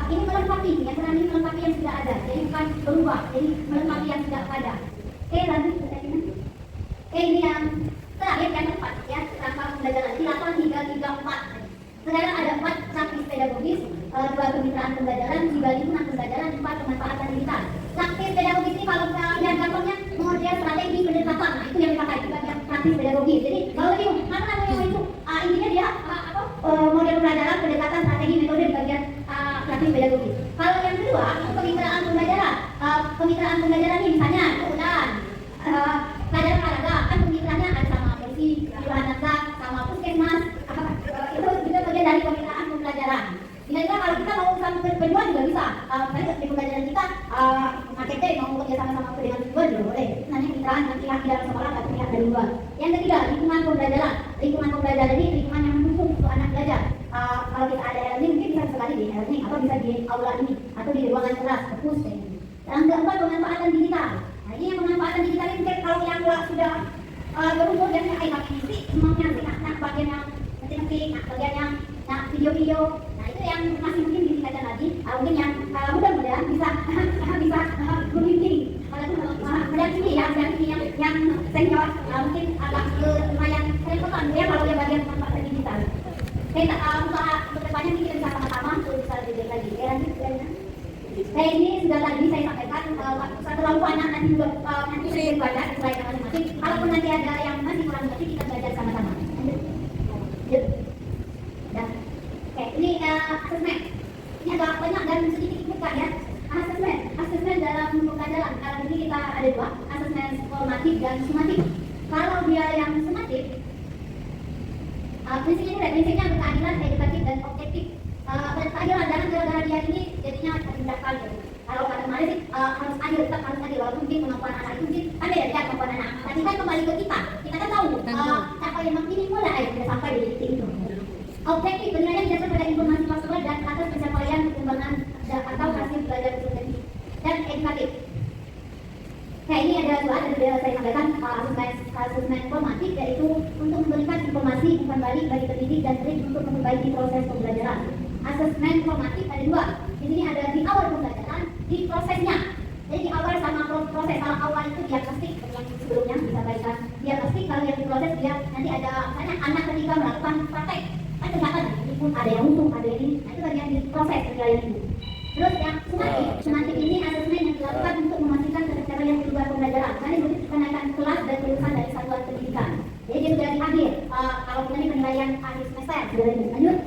Ini melengkapi, yang sekarang ini melengkapi yang sudah ada. Jadi bukan berubah, jadi melengkapi yang sudah ada. Oke lanjut. Oke ini yang Terakhir yang keempat ya, rangka pembelajaran di 8334. Sekarang ada 4 checklist pedagogis, 2 kemitraan pembelajaran, 3 lingkungan pembelajaran, 4 pemanfaatan digital. Checklist pedagogis ini kalau yang gampangnya model strategi pendekatan, nah itu yang dipakai di bagian praktis pedagogi. Jadi kalau bingung apa namanya itu, intinya dia model pembelajaran pendekatan strategi metode di bagian praktis pedagogi. Kalau yang kedua itu kemitraan pembelajaran. Kemitraan pembelajaran ini misalnya kemudahan pelajaran olahraga kan kemitraannya ada sama polisi, Yuhanasa, sama puskesmas, itu juga bagian dari kemitraan pembelajaran. Juga kalau kita mau sampai penjual juga bisa. Misalnya di pembelajaran kita marketing mau kerja sama dengan penjual juga boleh. Nanti kemitraan nanti pihak di dalam sekolah atau pihak dari luar. Yang ketiga lingkungan pembelajaran. Lingkungan pembelajaran ini lingkungan yang mendukung untuk anak belajar. Kalau kita ada ini mungkin bisa sekali di learning atau bisa di aula ini atau di ruangan kelas, perpus kayak gitu. Yang keempat pemanfaatan digital. Nah ini yang pemanfaatan digital ini mungkin kalau yang sudah berumur dan yang ini semuanya nak bagian yang ngetik, nak bagian yang video-video. Nah itu yang masih mungkin ditingkatkan lagi. Mungkin yang mudah-mudahan bisa memimpin. Kalau ini yang senior mungkin agak lumayan kerepotan ya kalau dia bagian pemanfaatan digital. Kita untuk depannya kita bisa sama-sama untuk bisa lebih baik lagi. Ya, ini sudah tadi saya sampaikan setelah anak nanti juga nanti saya baca slide masing-masing. Kalaupun nanti ada yang masih kurang ngerti kita belajar sama-sama. Yuk. Dah. Oke, ini asesmen. Ini agak banyak dan sedikit bukan ya. Asesmen dalam pembelajaran. Kali ini kita ada 2, asesmen formatif dan sumatif. Kalau dia yang sumatif, prinsipnya berkeadilan, edukatif dan objektif. Berkeadilan dalam gara-gara dia ini jadinya tindakan. Kalau pada kemarin sih harus adil, tetap harus adil walaupun mungkin kemampuan anak itu mungkin ada ya lihat kemampuan anak. Tapi kan kembali ke kita kan tahu siapa yang memilih mulai tidak sampai di titik itu. Objektif penilaian berdasarkan pada informasi faktual dan atas pencapaian perkembangan atau hasil belajar kompetensi dan edukatif. Nah ini ada 2 yang saya sampaikan asesmen formatif yaitu untuk memberikan informasi umpan balik bagi pendidik dan trik untuk memperbaiki proses pembelajaran. Asesmen formatif ada 2. Di sini ada di awal pembelajaran, di prosesnya. Jadi di awal sama proses. Kalau awal itu diagnostik yang sebelumnya disampaikan diagnostik, kalau yang di proses dia nanti ada misalnya anak ketika melakukan praktek kan kelihatan pun ada yang untung, ada yang ini. Nah itu bagian di proses penilaian itu. Terus yang sumatif ini asesmen yang dilakukan untuk memastikan pencapaian tujuan pembelajaran. Karena itu kenaikan kelas dan kelulusan dari satuan pendidikan. Jadi dia sudah di akhir. Kalau kita ini penilaian akhir semester sudah lanjut.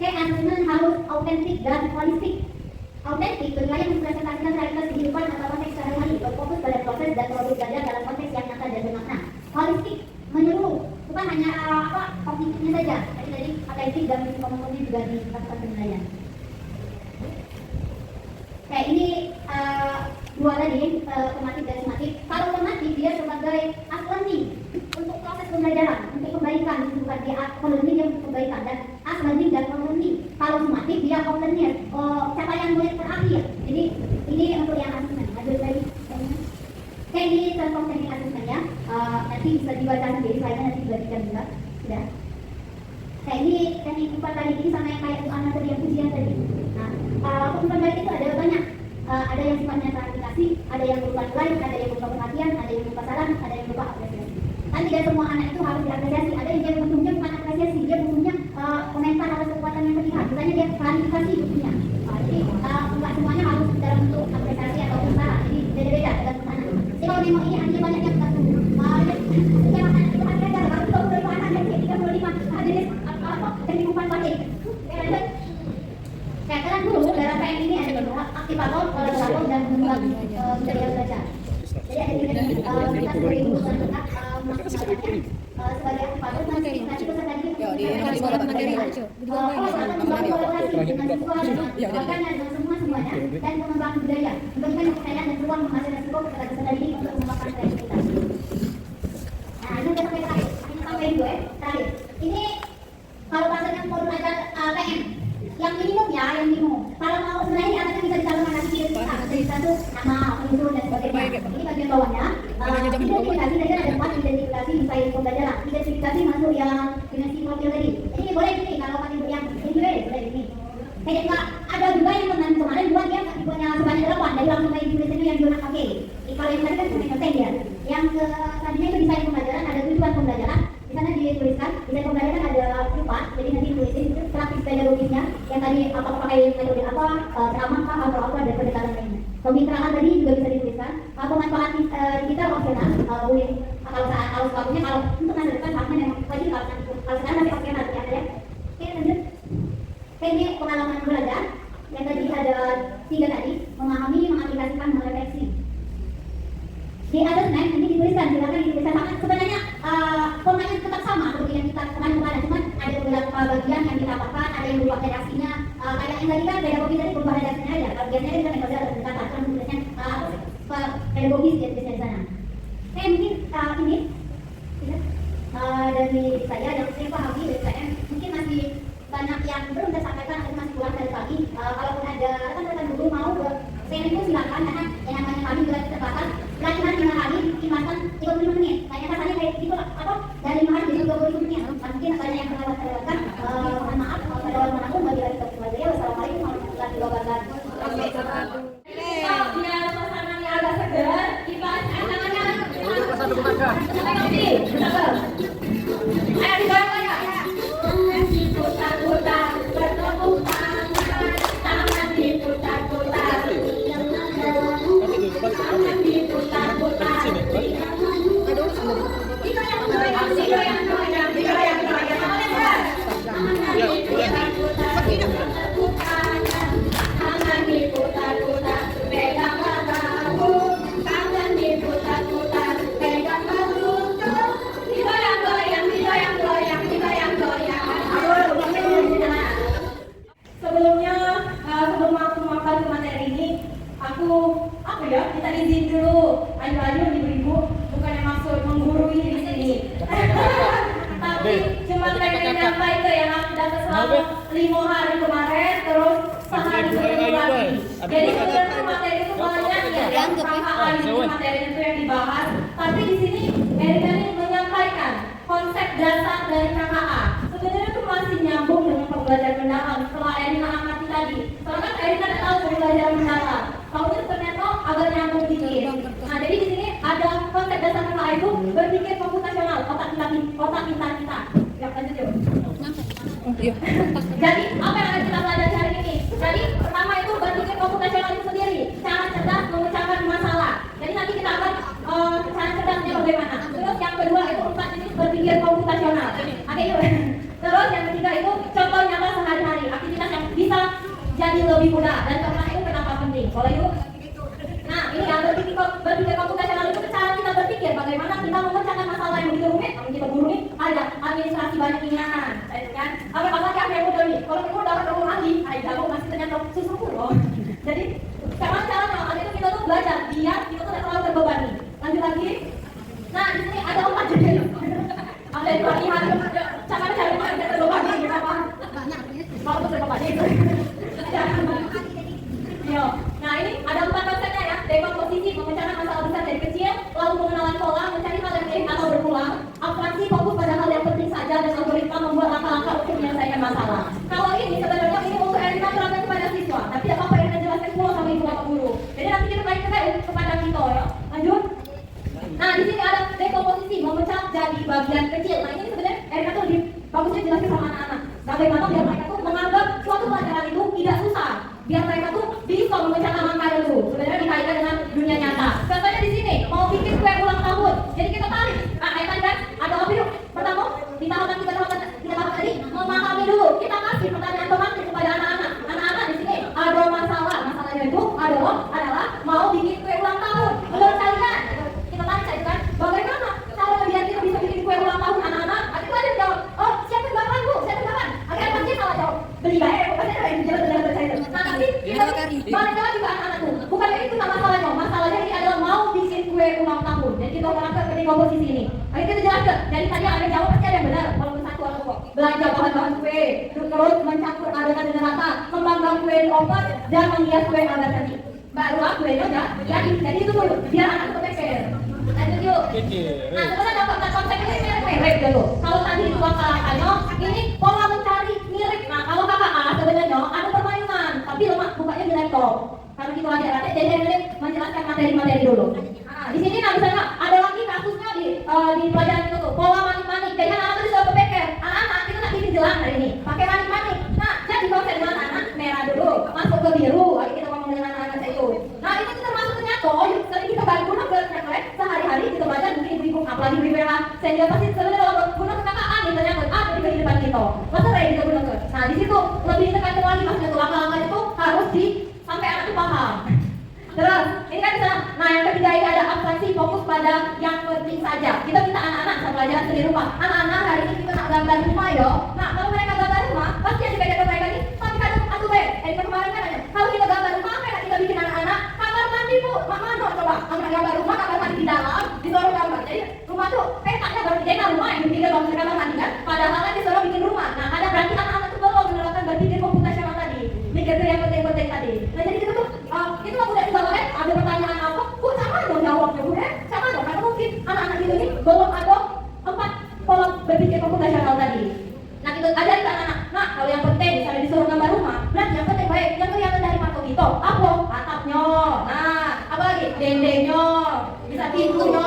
Oke, asesmen harus autentik dan holistik. Autentik penilaian mempresentasikan realitas kehidupan atau konteks sehari-hari, berfokus pada proses dan produk belajar dalam konteks yang nyata dan bermakna. Holistik menyeluruh, bukan hanya kognitifnya saja. Jadi autentik dan komponennya juga dilakukan penilaian. Kayak ini 2 tadi, formatif dan sumatif. Kalau formatif dia sebagai learning untuk proses pembelajaran, untuk kebaikan, bukan dia learning yang untuk kebaikan dan learning dan learning. Kalau sumatif dia learner, capaian murid terakhir. Jadi ini untuk yang asesmen. Lanjut lagi. Kayak ini contoh teknik asesmennya, nanti bisa dibaca sendiri, saya nanti dibagikan juga. Sudah. Kayak ini teknik umpan balik ini sama yang kayak anak tadi yang ujian tadi. Nah, umpan balik itu ada banyak. Ada yang sifatnya klarifikasi, ada yang berupa nilai, ada yang berupa perhatian, ada yang berupa saran, ada yang berupa apresiasi. Kan tidak semua anak itu harus diapresiasi. Ada yang dia butuhnya bukan apresiasi, dia butuhnya komentar atas kekuatan yang terlihat. Misalnya dia klarifikasi butuhnya. Jadi enggak semuanya harus dalam bentuk apresiasi atau saran. Jadi beda-beda tergantung anak. Jadi kalau memang ini hanya banyak yang tertentu. Yang anak itu hanya ada kalau kita udah anak yang 35 ada teknik umpan balik. Katakan dulu dalam PM ini ada aktivator, kolaborator dan penyumbang budaya belajar. Jadi ada kita sebagai urusan tetap sebagai aktivator nanti peserta didik semuanya dan pengembangan budaya memberikan kepercayaan dan ruang menghasilkan resiko kepada peserta didik untuk mengembangkan kreativitas. Nah ini udah sampai terakhir, ini sampai dulu terakhir. Ini kalau bahasanya mau belajar PM yang minimum ya, yang minimum. Kalau mau sebenarnya di atasnya bisa dicalonkan nanti jadi satu nama, unsur dan sebagainya. Ini bagian bawahnya. Identifikasi saja ada 4 identifikasi misalnya pembelajaran. Identifikasi masuk yang dimensi profil tadi. Ini boleh gini kalau pakai yang ini boleh gini. Kayak enggak ada juga yang kemarin 2 dia punya sebanyak 8 dari langsung kayak di itu yang dia pakai. Kalau yang tadi kan cuma konten dia. Yang tadinya itu desain pembelajaran pemitraan tadi juga bisa dituliskan. Pemanfaatan digital opsional, boleh kalau sebabnya kalau untuk masa depan saatnya memang wajib kalau sekarang masih opsional ya ada ya. Oke lanjut. Ini pengalaman belajar yang tadi ada 3 tadi, memahami, mengaplikasikan, merefleksi. Di assessment nanti dituliskan, silakan dituliskan sama. Sebenarnya formatnya tetap sama seperti yang kita kemarin, cuman ada beberapa bagian yang kita pakai, ada yang berubah redaksinya. Kayak yang tadi kan pedagogi tadi berubah redaksinya aja. Kalau biasanya kita metode ada pendekatan, kan tulisnya pedagogis ya tulisnya di sana. Oke mungkin ini dari saya yang saya pahami dari saya mungkin masih banyak yang belum saya sampaikan atau masih kurang dari pagi. Kalaupun ada rekan-rekan guru mau sharing itu silakan karena yang namanya kami juga terbatas. Pelajaran 5 hari dimakan 35 menit. Kayaknya rasanya kayak gitu apa dari 5 hari jadi 25 menit. Mungkin banyak yang terlewatkan. Mohon maaf kalau pada orang manapun bagi lagi kepada ya. Wassalamualaikum warahmatullahi wabarakatuh. Biar suasananya agak segar, kita tangannya. Ayo digoyang-goyang. Putar-putar, bertepuk tangan, tangan diputar-putar. Tangan diputar-putar. Digoyang-goyang, digoyang-goyang, digoyang-goyang. Tangan diputar-putar, bertepuk tangan, tangan diputar-putar, pegang bahu, tangan diputar-putar, pegang bahu. Digoyang-goyang, digoyang-goyang, digoyang-goyang. Sebelumnya, sebelum aku makan ke materi ini, aku kita izin dulu, ayu-ayu ibu-ibu, bukannya maksud menggurui di sini. Tapi cuma pengen nyampai ke yang aku dapat selama 5 hari kemarin, terus sehari sebelum lagi. Jadi sebenarnya materi itu banyak ya, yang KKA itu materinya itu yang dibahas. Tapi di sini Erika ini menyampaikan konsep dasar dari KKA. Sebenarnya itu masih nyambung dengan pembelajaran mendalam setelah Erika amati tadi. Soalnya kan Erika tahu pembelajaran mendalam. Tahunya ternyata agak nyambung dikit. Nah jadi di sini ada konsep dasar KKA itu berpikir komputasional, otak pintar kita. Ya lanjut yuk. Jadi apa yang akan kita pelajari hari ini? Jadi pertama itu berpikir komputasional itu sendiri, cara cerdas memecahkan masalah. Jadi nanti kita akan cara cerdasnya bagaimana. Terus yang kedua itu 4 jenis berpikir komputasional. Oke yuk. Terus yang ketiga itu contoh nyata sehari-hari, aktivitas yang bisa jadi lebih mudah. Dan keempat itu kenapa penting? Boleh yuk. Nah ini yang berpikir komputasional itu cara kita berpikir bagaimana kita memecahkan masalah yang begitu rumit. Namun kita guru nih ada administrasi banyak ingat, kan? Apa yang mudah nih? Kalau kita dapat ilmu ahli, jago masih ternyata susah loh. Jadi sekarang caranya itu kita tuh belajar biar kita tuh tidak terlalu terbebani. Lanjut lagi. Nah di sini ada 4 jenis. Ada di latihan. Cara tidak terbebani apa? Kalau tuh terbebani. Nah ini ada 4 konsepnya ya. Dekomposisi, memecahkan masalah besar dari kecil, lalu pengenalan pola, mencari hal yang mirip atau berulang, abstraksi, fokus pada hal yang penting saja, dan algoritma membuat langkah-langkah untuk menyelesaikan masalah. Kalau ini sebenarnya ini untuk Erika terapkan kepada siswa, tapi tidak apa-apa Erika jelaskan semua sama ibu atau guru. Jadi nanti kita baik kepada kita ya. Lanjut. Nah di sini ada dekomposisi, memecah jadi bagian kecil. Nah ini sebenarnya Erika tuh lebih bagusnya jelaskan sama anak-anak. Bagaimana biar mereka tuh menganggap suatu pelajaran itu tidak susah. Biar mereka tuh bisa memecahkan angka dulu. Sebenarnya dikaitkan dengan dunia nyata. Contohnya di sini mau bikin kue ulang tahun. Jadi kita tarik. Nah, kaitan kan? Ada apa yuk? Pertama di tahapan kita tadi memahami dulu. Kita kasih pertanyaan otomatis kepada anak-anak. Anak-anak di sini ada masalah. Masalahnya itu adalah mau bikin kue ulang tahun. Menurut kalian kita tarik saja kan? Bagaimana cara biar kita bisa bikin kue ulang tahun anak-anak? Nanti kalian jawab. Oh siapin bahan bu, siapin bahan. Akhirnya pasti salah jawab. Beli bayar. Pokoknya ada yang jalan saya. Nah tapi kita balik lagi ke anak-anak tuh. Bukannya itu masalahnya. Masalahnya ini adalah mau bikin kue ulang tahun. Jadi kita terangkan ke komposisi ini. Ayo kita jelaskan. Jadi tadi ada jawab pasti ada yang benar. Walaupun satu atau kok. Belanja bahan-bahan kue, terus mencampur adonan dengan rata, mengembang kue di oven dan menghias kue agar cantik. Barulah kuenya udah jadi itu dulu. Biar anak itu kepepet. Lanjut yuk. Nah sebenarnya dapat konsep ini mirip-mirip dulu. Kalau tadi itu langkah-langkahnya, ini pola mencari mirip. Nah kalau KKA sebenarnya ada permainan, tapi lemah bukanya di laptop. Kalau kita adik-adik jadi menjelaskan materi-materi dulu. Nah di sini nah misalnya ada lagi kasusnya di pelajaran itu tuh pola manik-manik. Jadi anak-anak itu sudah berpikir, anak-anak kita nak bikin jelang hari ini pakai manik-manik. Nah jadi konsep dengan anak merah dulu masuk ke biru. Lagi kita ngomong dengan anak-anak itu itu. Nah itu termasuk ternyata, sering kita balik guna ke sehari-hari kita baca mungkin ibu-ibu, apalagi ibu WA, senior pasti sebenarnya kalau guna ke KKA nih ternyata ada di kehidupan kita. Masa kayak kita guna ke. Nah di situ lebih ditekankan lagi maksudnya tuh langkah-langkah itu harus sampai anak itu paham. Terus, ini kan bisa, nah yang ketiga ini ada abstraksi, fokus pada yang penting saja. Kita minta anak-anak sama pelajaran seni rupa. Anak-anak hari ini kita nak gambar rumah yo. Nah kalau mereka gambar rumah, pasti yang dipegangkan mereka nih, tapi kadang aku kemarin kan aja. Kalau kita gambar rumah, apa yang kita bikin anak-anak? Kamar mandi bu, mana coba? Kamar gambar rumah, kamar mandi di dalam, disuruh gambar. Jadi rumah tuh, petanya baru dijadikan rumah yang bikin kamar mandi kan. Padahal kan disuruh bikin rumah. Nah ada berarti anak-anak tuh belum menerapkan berpikir komputasional tadi, mikir yang penting-penting tadi. Nah jadi kita tuh, itu aku udah dibawa ada pertanyaan apa? Bu, sama dong jawabnya bu sama dong, karena mungkin anak-anak itu ini belum ada 4 pola berpikir komputasional tadi. Nah kita ajarin ke anak-anak, nah kalau yang penting misalnya disuruh gambar rumah, berarti yang penting baik, yang kelihatan dari mata kita, apa? Atapnya, nah apa lagi? Dindingnya, bisa pintunya,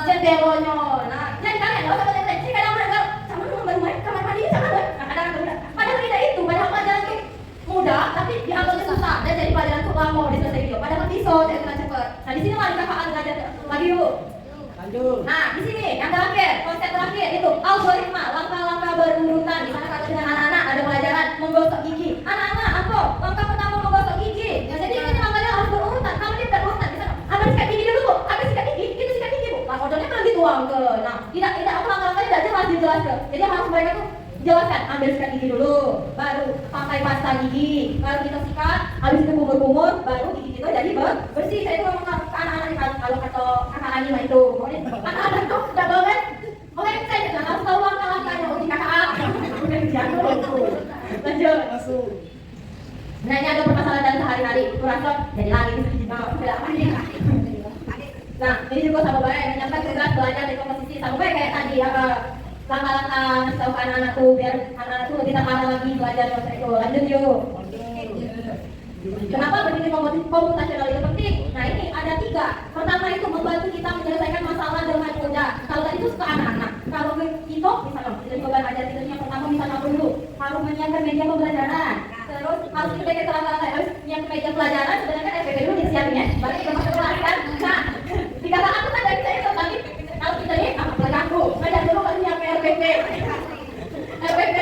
jendelanya. Nah jadi kalian nggak usah penting-penting, sih kadang mereka sama dong gambar rumah, kamar mandi sama dong. Nah kadang-kadang padahal tidak itu, padahal pelajaran itu mudah, tapi dianggapnya susah dan jadi pelajaran itu lama diselesai video. Padahal bisa jadi cepet. Nah di sini lagi kakak ngajar lagi yuk. Lanjut. Nah di sini yang terakhir, konsep terakhir itu algoritma, langkah-langkah berurutan. Di sana kalau dengan anak-anak ada pelajaran menggosok gigi. Anak-anak apa? Langkah pertama menggosok gigi. Ya, jadi ini langkahnya harus berurutan. Kalau dia berurutan, di sana ambil sikat gigi dulu bu. Ambil sikat gigi, itu sikat gigi bu. Nah kodenya kan dituang ke. Nah tidak apa langkah-langkahnya tidak jelas dijelaskan. Jadi harus mereka tuh jelaskan, ambil sikat gigi dulu, baru pakai pasta gigi, baru kita sikat, habis itu kumur-kumur, baru gigi kita jadi bersih. Saya itu ngomong ke anak-anak kalau kata kakak anima itu, anak-anak tuh udah banget. Oke, saya tidak tahu langkah-langkahnya untuk kakak. Udah jatuh. Lanjut. Nah ini ada permasalahan dalam sehari-hari, kurasa jadi lagi tidak apa ini. Nah ini juga sama baik, menyampaikan tugas belajar di komposisi sama baik kayak tadi apa? Langkah-langkah ngasih tahu ke anak-anak tuh biar anak-anak tuh lebih terpaham lagi belajar proses itu. Lanjut yuk. Kenapa berpikir komputasional itu penting? Nah ini ada 3. Pertama itu membantu kita menyelesaikan masalah dengan mudah. Kalau tadi itu ke anak-anak. Kalau kita misalnya kita coba ajar kita yang pertama misalnya dulu harus menyiapkan media pembelajaran. Terus harus kita langkah-langkah harus menyiapkan media pelajaran. Sebenarnya kan FPP dulu disiapin ya. Baru kita masuk kelas kan. Nah dikatakan tuh kan dari saya itu tadi. Kalau kita nih apa pelajaran aku ngajar dulu baru nyampe RPP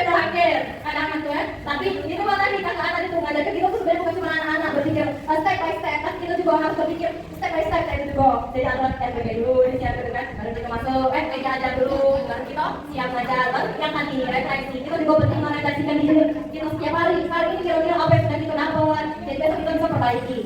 terakhir kadang-kadang tuh ya. Tapi itu malah nih kakak tadi tuh ngajar ke kita tuh sebenarnya bukan cuma anak-anak berpikir step by step, tapi kita juga harus berpikir step by step kayak itu juga. Jadi aturan RPP dulu disiap gitu kan, baru kita masuk meja ajar dulu, baru kita siap ngajar, baru yang tadi refleksi. Kita juga penting merefleksikan diri kita setiap hari ini kira-kira apa yang sudah kita dapat, jadi besok kita bisa perbaiki.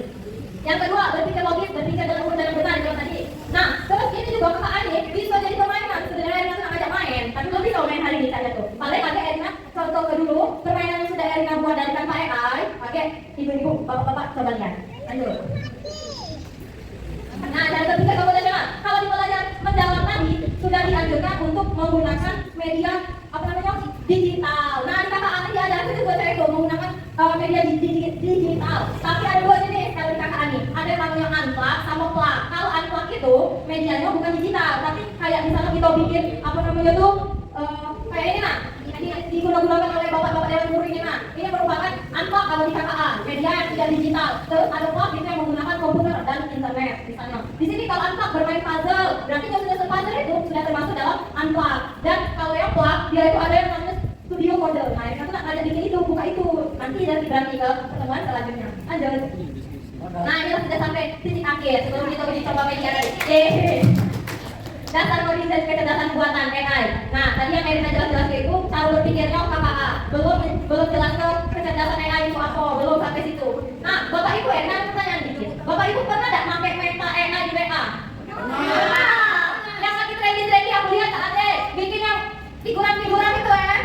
Yang kedua, berpikir logis, berpikir dalam urutan yang benar itu tadi. Nah, terus ini juga kakak Ani bisa jadi permainan. Sebenarnya Erina tuh ngajak main, tapi belum bisa main hari ini saja tuh. Paling pakai Erina contoh ke dulu permainan yang sudah Erina buat dari tanpa AI. Pakai ibu-ibu, bapak-bapak coba lihat. Lanjut. Nah, dari ketiga komputasional. Kalau di pelajaran mendalam tadi sudah dianjurkan untuk menggunakan media digital. Nah, di kakak Ani diajarkan juga saya itu menggunakan media digital. Tapi ada 2 jenis kalau di kakak Ani. Ada yang namanya unplug sama plug. Kalau unplug itu medianya bukan digital, tapi kayak misalnya kita bikin apa namanya tuh kayak ini nah. Ini digunakan oleh bapak-bapak Dewan Guru ini nah. Ini merupakan unplug kalau di KKA, media yang tidak digital. Terus ada plug itu yang menggunakan komputer dan internet misalnya. Di sini kalau unplug bermain puzzle, berarti yang sudah puzzle itu sudah termasuk dalam unplug. Dan kalau yang plug dia itu ada yang namanya studio mode. Nah, yang satu nak ngajak bikin itu, buka itu. Nanti berarti ke pertemuan selanjutnya. Lanjut. Nah, ini sudah sampai titik akhir. Sebelum kita uji coba media tadi. Dasar coding dan kecerdasan buatan AI. Nah, tadi yang Erina jelas-jelas itu cara berpikirnya KKA. Belum jelas ke kecerdasan AI itu apa, belum sampai situ. Nah, Bapak Ibu Erina ada pertanyaan dikit. Bapak Ibu pernah enggak pakai Meta AI di WA? Yang lagi trendy aku lihat tak ada. Bikin yang figuran-figuran itu ya.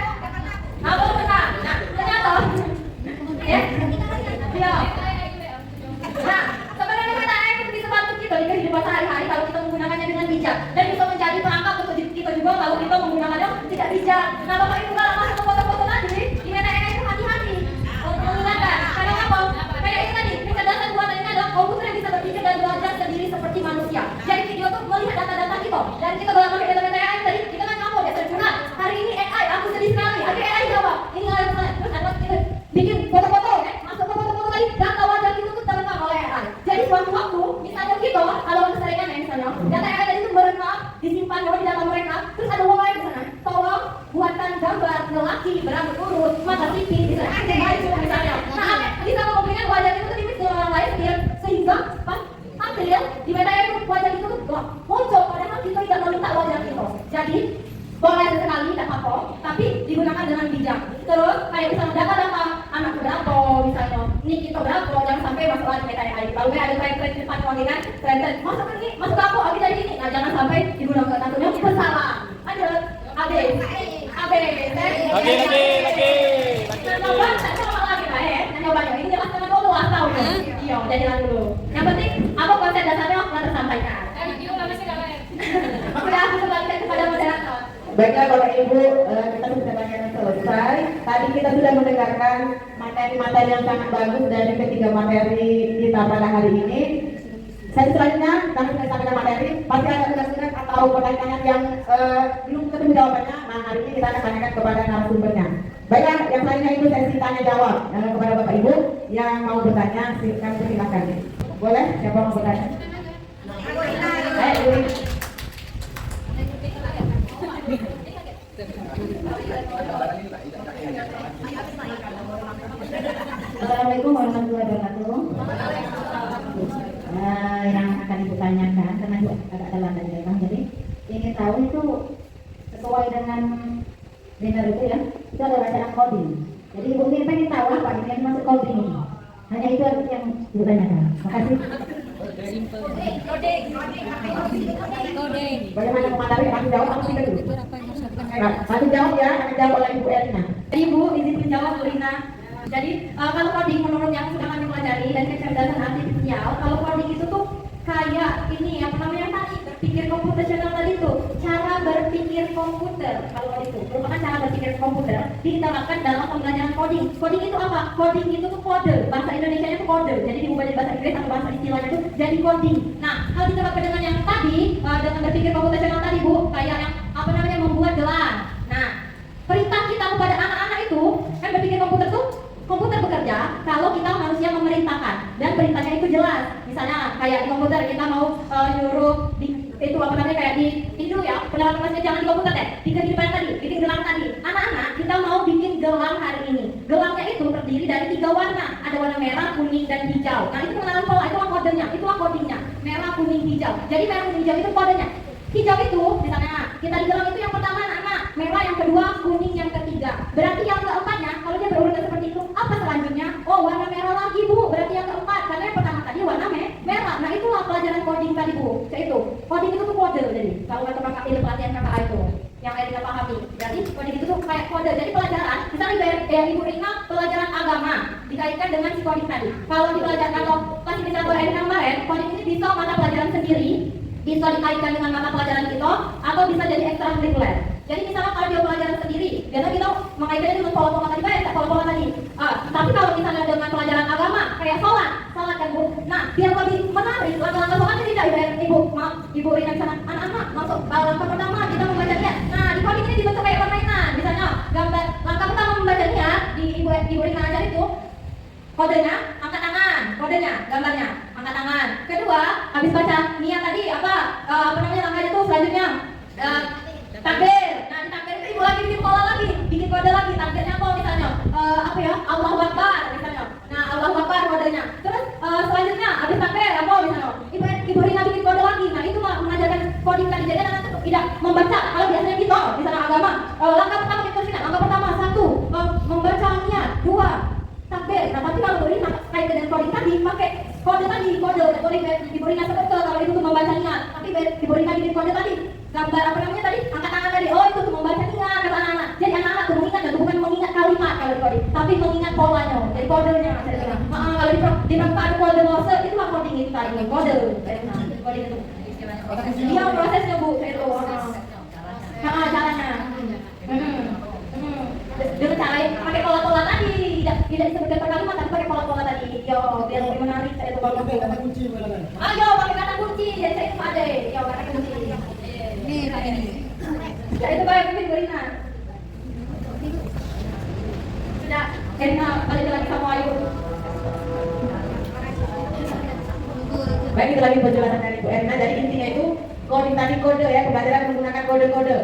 Nah, belum pernah. Nah, ternyata ya. Iya. Nah, sebenarnya Meta AI itu bisa bantu kita di kehidupan sehari-hari kalau kita menggunakannya dengan bijak dan bisa menjadi perangkat untuk kita juga kalau kita menggunakannya tidak bijak. Nah, Bapak Ibu kalau masuk ke foto-foto tadi di Meta AI itu hati-hati mengingatkan. Karena apa? Kayak itu tadi kecerdasan buatan ini adalah komputer yang bisa waktu-waktu, misalnya gitu, kalau keseringan ya misalnya, data yang ada itu berenang, disimpan di data mereka, terus ada uang lain di sana. Tolong buatkan gambar lelaki berambut lurus, mata sipit, di sana ada baju misalnya. Nah, bisa mengobrolkan wajah itu tipis dengan orang lain sehingga pas tampil di media itu wajah itu muncul, padahal kita tidak meminta wajah itu. Jadi boleh sekali tidak apa-apa, tapi digunakan dengan bijak. Terus kayak misalnya data-data anak berapa, misalnya nik itu berapa, jangan sampai masuk lagi media yang lain. Kalau ada tren-tren cepat kan, tren-tren masuk ini, masuk aku dari ini, nah jangan sampai digunakan tentunya bersalah. Ada AB, nyoba ini jelas dengan dulu asal iya jadilah dulu. Yang penting apa konsep dasarnya telah tersampaikan. Sudah aku kembalikan kepada moderator. Baiklah Bapak Ibu, kita sudah banyak yang selesai. Tadi kita sudah mendengarkan materi-materi yang sangat bagus dari ketiga materi kita pada hari ini. Selanjutnya kami sudah sampaikan materi, pasti ada tugas-tugas atau pertanyaan yang belum ketemu jawabannya. Nah hari ini kita akan tanyakan kepada narasumbernya. Baiklah, yang lainnya itu sesi tanya jawab kepada Bapak Ibu yang mau bertanya, silakan. Boleh? Siapa mau bertanya? Assalamualaikum warahmatullahi wabarakatuh. Yang akan ibu tanyakan karena ibu agak telat tadi ya, jadi ingin tahu itu sesuai dengan dinner itu ya, itu ada bacaan coding. Jadi ibu ini pengen tahu apa ini yang masuk coding ini. Hanya itu yang ibu tanyakan. Makasih. Bagaimana mengatasi? Kasih jawab apa sih dulu? Kasih jawab ya, kasih jawab oleh Ibu Erina. Ibu izin menjawab Bu Rina. Jadi kalau coding menurut yang sudah kami pelajari dan kecerdasan artifisial, kalau coding itu tuh kayak ini apa namanya tadi berpikir komputasional tadi tuh, cara berpikir komputer. Kalau itu merupakan cara berpikir komputer diterapkan dalam pembelajaran coding. Coding itu apa? Coding itu tuh kode. Bahasa Indonesia itu kode. Jadi diubah dari bahasa Inggris atau bahasa istilahnya itu jadi coding. Nah, kalau diterapkan dengan yang tadi dengan berpikir komputasional tadi Bu, kayak yang apa namanya membuat gelas. Nah, perintah kita kepada anak-anak itu kan berpikir komputer tuh. Komputer bekerja kalau kita manusia memerintahkan dan perintahnya itu jelas. Misalnya kayak di komputer kita mau nyuruh itu apa namanya kayak ini dulu ya pendapat jangan di komputer deh, di kehidupan tadi, bikin gelang tadi. Anak-anak kita mau bikin gelang hari ini. Gelangnya itu terdiri dari 3 warna, ada warna merah, kuning dan hijau. Nah itu pengenalan pola, itu kodenya, itu codingnya. Merah, kuning, hijau. Jadi merah, kuning, hijau itu kodenya. Hijau itu misalnya kita di gelang itu yang pertama anak-anak, merah yang kedua, kuning yang ketiga. Berarti yang keempatnya kalau dia berurutan seperti itu, apa selanjutnya? Oh warna merah lagi Bu, berarti yang keempat karena yang pertama tadi warna merah. Nah itulah pelajaran coding tadi Bu. Itu coding itu tuh kode. Jadi kalau kata kakak ini pelatihan kakak itu yang Erina pahami. Jadi coding itu tuh kayak kode. Jadi pelajaran, misalnya yang Ibu Rina pelajaran agama dikaitkan dengan si coding tadi. Kalau di pelajaran atau pas misalnya kalau Erina kemarin, coding ini bisa mata pelajaran sendiri, bisa dikaitkan dengan mata pelajaran kita, atau bisa jadi ekstrakurikuler. Jadi misalnya kalau dia pelajaran sendiri, biasanya kita mengaitkannya dengan pola-pola tadi, pola-pola tadi. Tapi kalau misalnya dengan pelajaran agama, kayak sholat kan Bu. Nah, biar lebih menarik, langkah-langkah sholatnya tidak Ibu Rina sana, anak-anak masuk langkah pertama kita membaca niat. Nah, di coding ini dibentuk kayak permainan. Misalnya gambar langkah pertama membaca niat di Ibu Rina ajar itu kodenya angkat tangan, kodenya gambarnya angkat tangan. Kedua, habis baca niat tadi apa namanya langkahnya itu selanjutnya takbir. Nah di takbir itu Ibu lagi bikin pola lagi, bikin kode lagi. Takbirnya apa misalnya Allahu Akbar misalnya. Nah Allahu Akbar kodenya. Terus selanjutnya habis takbir apa misalnya Ibu Rina bikin kode lagi. Nah itu mengajarkan coding tadi. Jadi anak itu tidak membaca. Kalau biasanya gitu misalnya agama langkah pertama kita tuliskan langkah pertama 1 membaca niat, 2 takbir. Nah tapi kalau Ibu Rina kait dengan coding tadi pakai kode tadi, kode Ibu Rina sebetul kalau itu tuh membaca niat. Tapi Ibu Rina bikin kode tadi gambar apa namanya tadi angkat tangan tadi, oh itu tuh membaca niat kata anak-anak. Jadi anak-anak tuh mengingat dan bukan mengingat kalimat kalau di coding, tapi mengingat polanya. Jadi kodenya kalau di ada kode Morse itu mah coding itu tadi kode. Coding itu iya prosesnya Bu itu caranya dengan cara pakai pola-pola tadi, tidak disebutkan per kalimat tapi pakai pola-pola tadi. Yo biar lebih menarik saya itu kata kunci barangkali. Ayo pakai kata kunci, jadi saya itu ada. Yo kata kunci. Ini kayak ini. Ya itu baik mungkin Bu Rina. Sudah, Erina balik lagi sama Ayu. Baik, itu lagi penjelasan dari Bu Erina. Jadi intinya itu coding tadi kode ya, pembelajaran menggunakan kode-kode.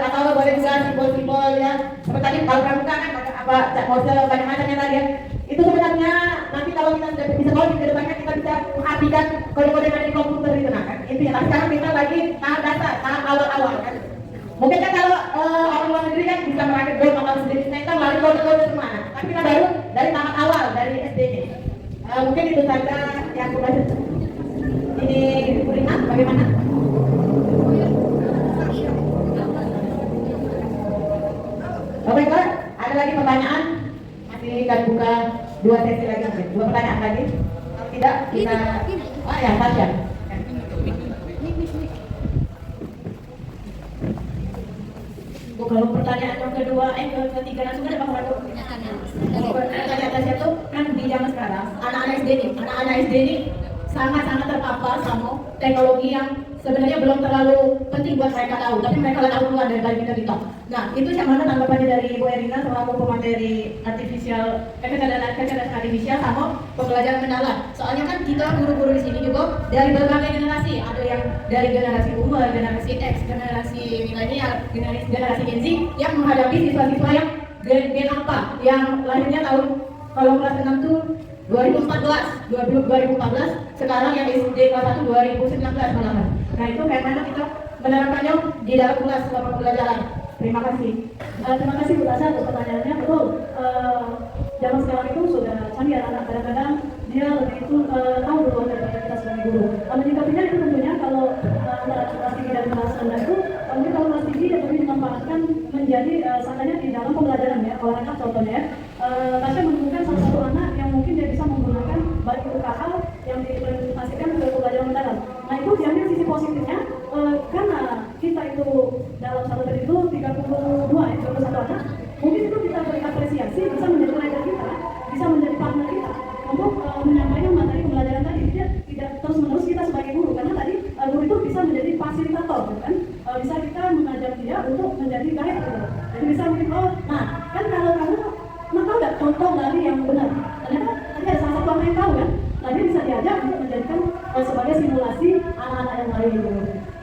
Atau boleh juga simbol-simbol ya. Seperti tadi kalau pramuka kan pakai apa cat mode banyak macamnya tadi ya. Itu sebenarnya nanti kalau kita sudah bisa coding ke depannya kita bisa mengartikan kode-kode yang ada di komputer itu nah kan. Intinya tapi sekarang kita lagi tahap dasar, tahap awal-awal kan. Mungkin kan kalau orang luar negeri kan bisa merakit game atau sendiri, nah kita melalui kode-kode semua. Tapi kita baru dari tahap awal dari SD. Mungkin itu saja yang aku baca. Ini Bu Rina, bagaimana? Oke, Kak, ada lagi pertanyaan? Masih akan buka 2 sesi lagi mungkin. 2 pertanyaan lagi. Kalau tidak, kita ya, Tasya. Bu, kalau pertanyaan yang kedua, ketiga langsung ada Pak Ratu. Pertanyaan Tasya itu kan di zaman sekarang, anak-anak SD nih sangat-sangat terpapar sama teknologi yang sebenarnya belum terlalu penting buat mereka tahu, tapi mereka tahu luar dari kita. Nah, itu yang mana tanggapannya dari Ibu Erina selaku pemateri kecerdasan artifisial sama pembelajaran mendalam. Soalnya kan kita guru-guru di sini juga dari berbagai generasi, ada yang dari generasi umur, generasi X, generasi milenial, generasi Gen Z yang menghadapi siswa-siswa yang gen apa, yang lahirnya tahun kalau kelas 6 tuh 2014, sekarang yang SD kelas 1 2019 malahan. Nah itu kayak mana kita menerapkannya di dalam kelas selama pembelajaran. Terima kasih. Terima kasih Bu Tasya untuk pertanyaannya. Betul, zaman sekarang itu sudah canggih anak-anak, kadang-kadang dia lebih itu tahu duluan daripada kita sebagai guru. Menyikapinya itu tentunya kalau antara kelas tinggi dan kelas rendah itu, mungkin kalau kelas tinggi lebih dimanfaatkan menjadi sakanya di dalam pembelajaran ya. Olahraga contohnya ya, Tasya menemukan salah satu anak yang mungkin dia bisa menggunakan baik itu KL yang diimplementasikan ke pembelajaran mendalam. Nah itu diambil sisi positifnya, karena kita itu dalam satu periode itu 31 anak, mungkin itu kita beri apresiasi bisa menjadi leader kita, bisa menjadi partner kita untuk menyampaikan materi pembelajaran tadi. Tidak terus-menerus kita sebagai guru, karena tadi guru itu bisa menjadi fasilitator kan, bisa kita mengajak dia untuk menjadi guide gitu. Jadi bisa mungkin nah kan kalau kamu tahu nggak contoh dari yang benar, ternyata tadi ada salah satu anak yang tahu kan, tadi bisa diajak untuk menjadikan sebagai simulasi anak-anak yang lain gitu.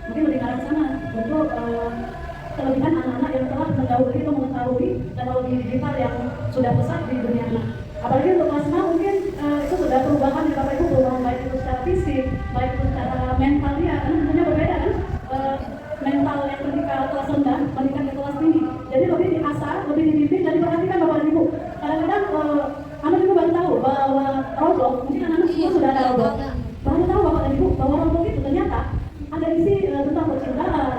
Mungkin lebih ke arah sana untuk kelebihan anak-anak yang telah mendahului itu mengetahui teknologi digital yang sudah pesat di dunia anak. Apalagi untuk kelas 6 mungkin itu sudah perubahan ya Bapak Ibu, perubahan baik itu secara fisik, baik itu secara mental dia, karena tentunya berbeda kan, mental yang ketika kelas rendah, meningkat ke kelas tinggi. Jadi lebih diasah, lebih dibimbing dan diperhatikan Bapak dan Ibu. Kadang-kadang anak Ibu baru tahu bahwa Roblox, mungkin anak-anak semua sudah ada Roblox. Baru tahu Bapak dan Ibu bahwa Roblox itu ternyata ada isi tentang percintaan.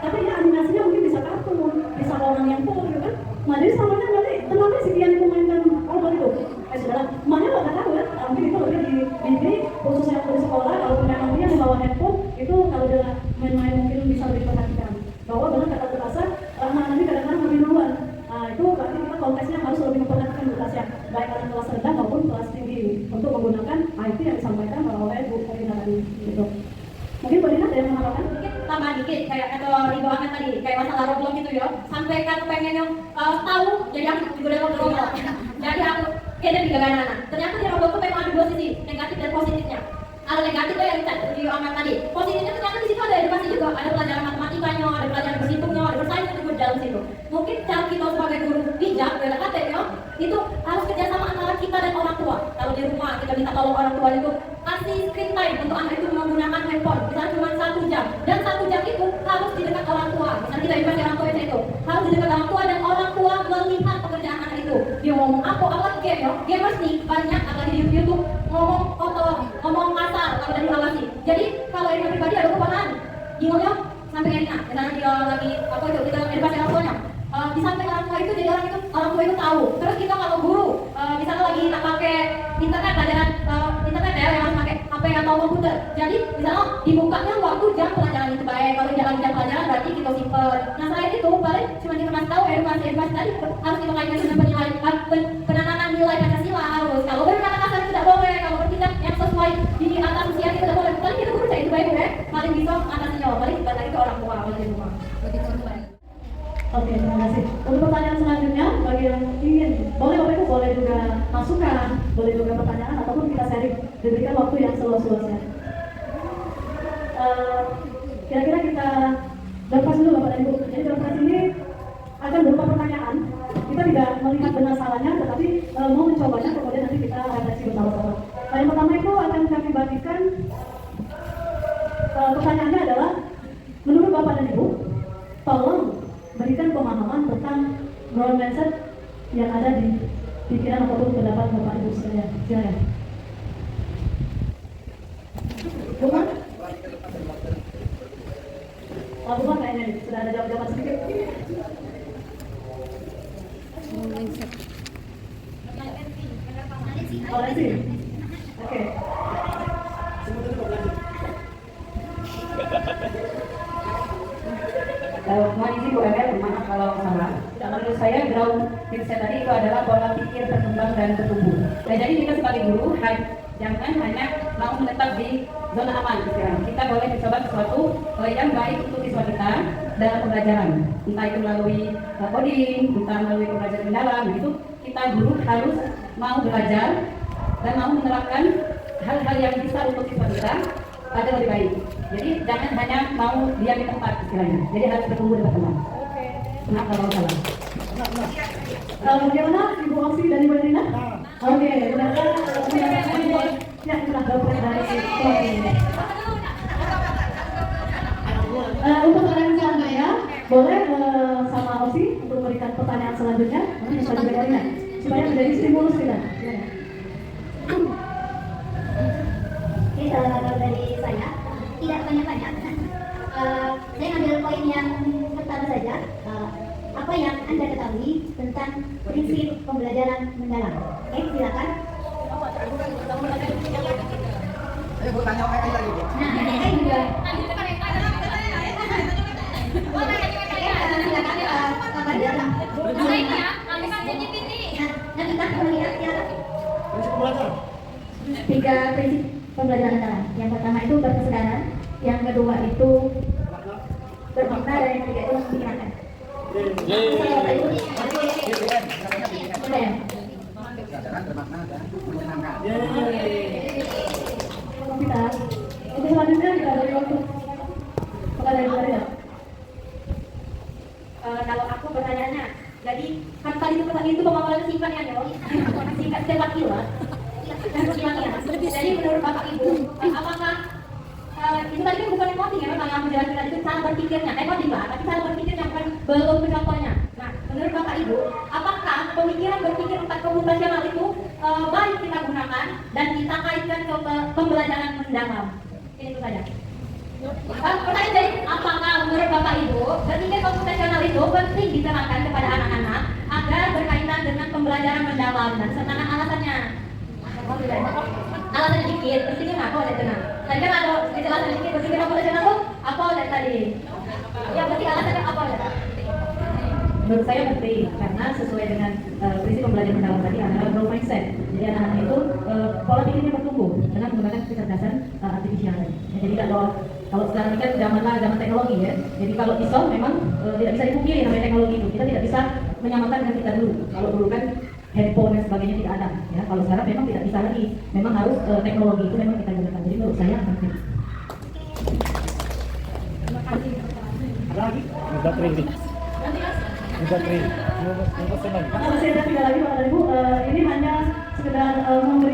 Tapi ya animasinya mungkin bisa kartun, bisa orang yang pol gitu kan. Nah jadi samanya berarti kenapa sih dia memainkan Roblox itu? Saudara, emaknya nggak tahu ya, mungkin itu lebih dibimbing khususnya untuk di sekolah. Kalau memang dia membawa handphone, itu kalau dia main-main mungkin bisa lebih diperhatikan. Bahwa benar kata Bu Tasya, anak-anak ini kadang-kadang lebih duluan. Nah itu berarti kita konteksnya harus lebih memperhatikan Bu Tasya, baik anak kelas rendah maupun kelas tinggi untuk menggunakan IT yang disampaikan oleh Bu Erina tadi gitu. Mungkin Bu Erina ada yang menambahkan? Mungkin tambah dikit kayak atau Ibu Akan tadi kayak masalah Roblox gitu ya, sampai kan pengen yang tahu jadi aku juga udah Roblox. Jadi aku kayak dari anak. Ternyata di Roblox itu memang ada 2 sisi, negatif dan positifnya. Kalau negatif itu yang di Akan tadi, positifnya ternyata di situ ada edukasi juga, ada pelajaran matematikanya, ada pelajaran berhitungnya, ada bersaingnya juga di dalam situ. Mungkin cara kita sebagai guru bijak, BLKT ya, itu harus kerjasama antara kita dan orang tua. Kalau di rumah kita minta tolong orang tua itu kasih screen time untuk anak itu menggunakan handphone, misalnya cuma 1 jam, dan 1 jam itu harus di dekat orang tua. Misalnya kita edukasi orang tua itu harus di dekat orang tua dan orang tua melihat pekerjaan anak itu. Dia ngomong apa game ya, gamers nih banyak apalagi di YouTube ngomong kotor, ngomong kasar kalau dari awasi. Jadi kalau Erina pribadi ada keponakan, gimana sampai Erina, misalnya dia lagi apa itu kita edukasi orang tuanya. Di samping orang tua itu, jadi orang tua itu tahu. Terus kita kalau guru, misalnya lagi tak pakai internet, pelajaran internet ya, yang harus pakai HP atau komputer. Jadi misalnya dibukanya waktu jam pelajaran itu baik. Kalau tidak lagi jam pelajaran berarti kita simpen. Nah selain itu, paling cuma kita kasih tahu edukasi tadi harus kita kaitkan dengan penanaman nilai Pancasila harus. Kalau berkata kasar tidak boleh. Kalau bertindak yang sesuai di atas usia kita tidak boleh. Paling kita guru itu baik ya. Paling bisa atasinya, paling balik ke orang tua kalau di rumah. Oke, terima kasih. Untuk pertanyaan selanjutnya, bagi yang ingin, boleh Bapak Ibu, boleh juga masukan, boleh juga pertanyaan, ataupun kita sharing, diberikan waktu yang seluas-luasnya. pertanyaannya adalah, menurut Bapak dan Ibu, tolong berikan pemahaman tentang growth mindset yang ada di pikiran ataupun pendapat Bapak Ibu sekalian. Silakan. Bukan? Oh, bukan kayaknya nih, sudah ada jawab-jawaban sedikit. Oh, nanti. Oke. Mohon izin Bu Emel, maaf kalau salah. Menurut saya ground mindset tadi itu adalah pola pikir berkembang dan bertumbuh. Nah, jadi kita sebagai guru jangan hanya mau menetap di zona aman istilahnya. Kita boleh mencoba sesuatu yang baik untuk siswa kita dalam pembelajaran. Entah itu melalui coding, entah melalui pembelajaran mendalam. Nah, itu kita guru harus mau belajar dan mau menerapkan hal-hal yang bisa untuk siswa kita agar lebih baik. Jadi jangan hanya mau diam di tempat istilahnya. Jadi harus bertumbuh dan berkembang. Maaf kalau salah. Bagaimana Ibu Oksi dan Ibu Rina? Oke, gunakan ya itulah gabungan dari untuk pertanyaan selanjutnya, boleh sama Oksi untuk memberikan pertanyaan selanjutnya, bisa juga Rina, supaya menjadi stimulus kita. Oke, kalau dari saya tidak banyak-banyak. Saya ambil poin yang pertama saja. Apa yang Anda ketahui tentang prinsip pembelajaran mendalam? Oke, silakan. Tiga prinsip pembelajaran mendalam. Yang pertama itu berkesedaran, yang kedua itu bermakna, dan yang ketiga itu memikirkan. Kita untuk selanjutnya kita beri waktu kepada Ibu Rina. Kalau aku pertanyaannya, jadi kan tadi itu pertanyaan itu pemaparan singkat ya, singkat singkat kilat. Jadi menurut Bapak Ibu, apakah itu tadi kan bukan coding ya, kalau yang menjelaskan itu cara berpikirnya, coding lah, tapi cara berpikirnya kan belum contohnya. Nah, menurut Bapak Ibu, apakah pemikiran berpikir otak komputasional itu baik kita gunakan dan kita kaitkan ke pembelajaran mendalam? Ini itu saja. Pertanyaan jadi, apakah menurut Bapak Ibu berpikir komputasional itu penting diterapkan kepada anak-anak agar berkaitan dengan pembelajaran mendalam, dan sertakan alasannya? Alasan dikit, pentingnya apa oleh tenang? Tadi kan ada penjelasan dikit, berpikir komputasional itu apa oleh tadi? Yang penting alasannya apa oleh? Menurut saya penting karena sesuai dengan prinsip pembelajaran mendalam tadi adalah growth mindset. Jadi anak-anak itu pola pikirnya bertumbuh dengan menggunakan kecerdasan artifisial. Ya, jadi kalau sekarang ini kan zaman teknologi ya. Jadi kalau pisau memang tidak bisa dipungkiri namanya teknologi itu. Kita tidak bisa menyamakan dengan kita dulu. Kalau dulu kan handphone dan sebagainya tidak ada. Ya, kalau sekarang memang tidak bisa lagi. Memang harus teknologi itu memang kita gunakan. Jadi menurut saya penting. Terima kasih. Terima kasih. Masih ada tidak lagi Bapak dan Ibu, ini hanya sekedar memberi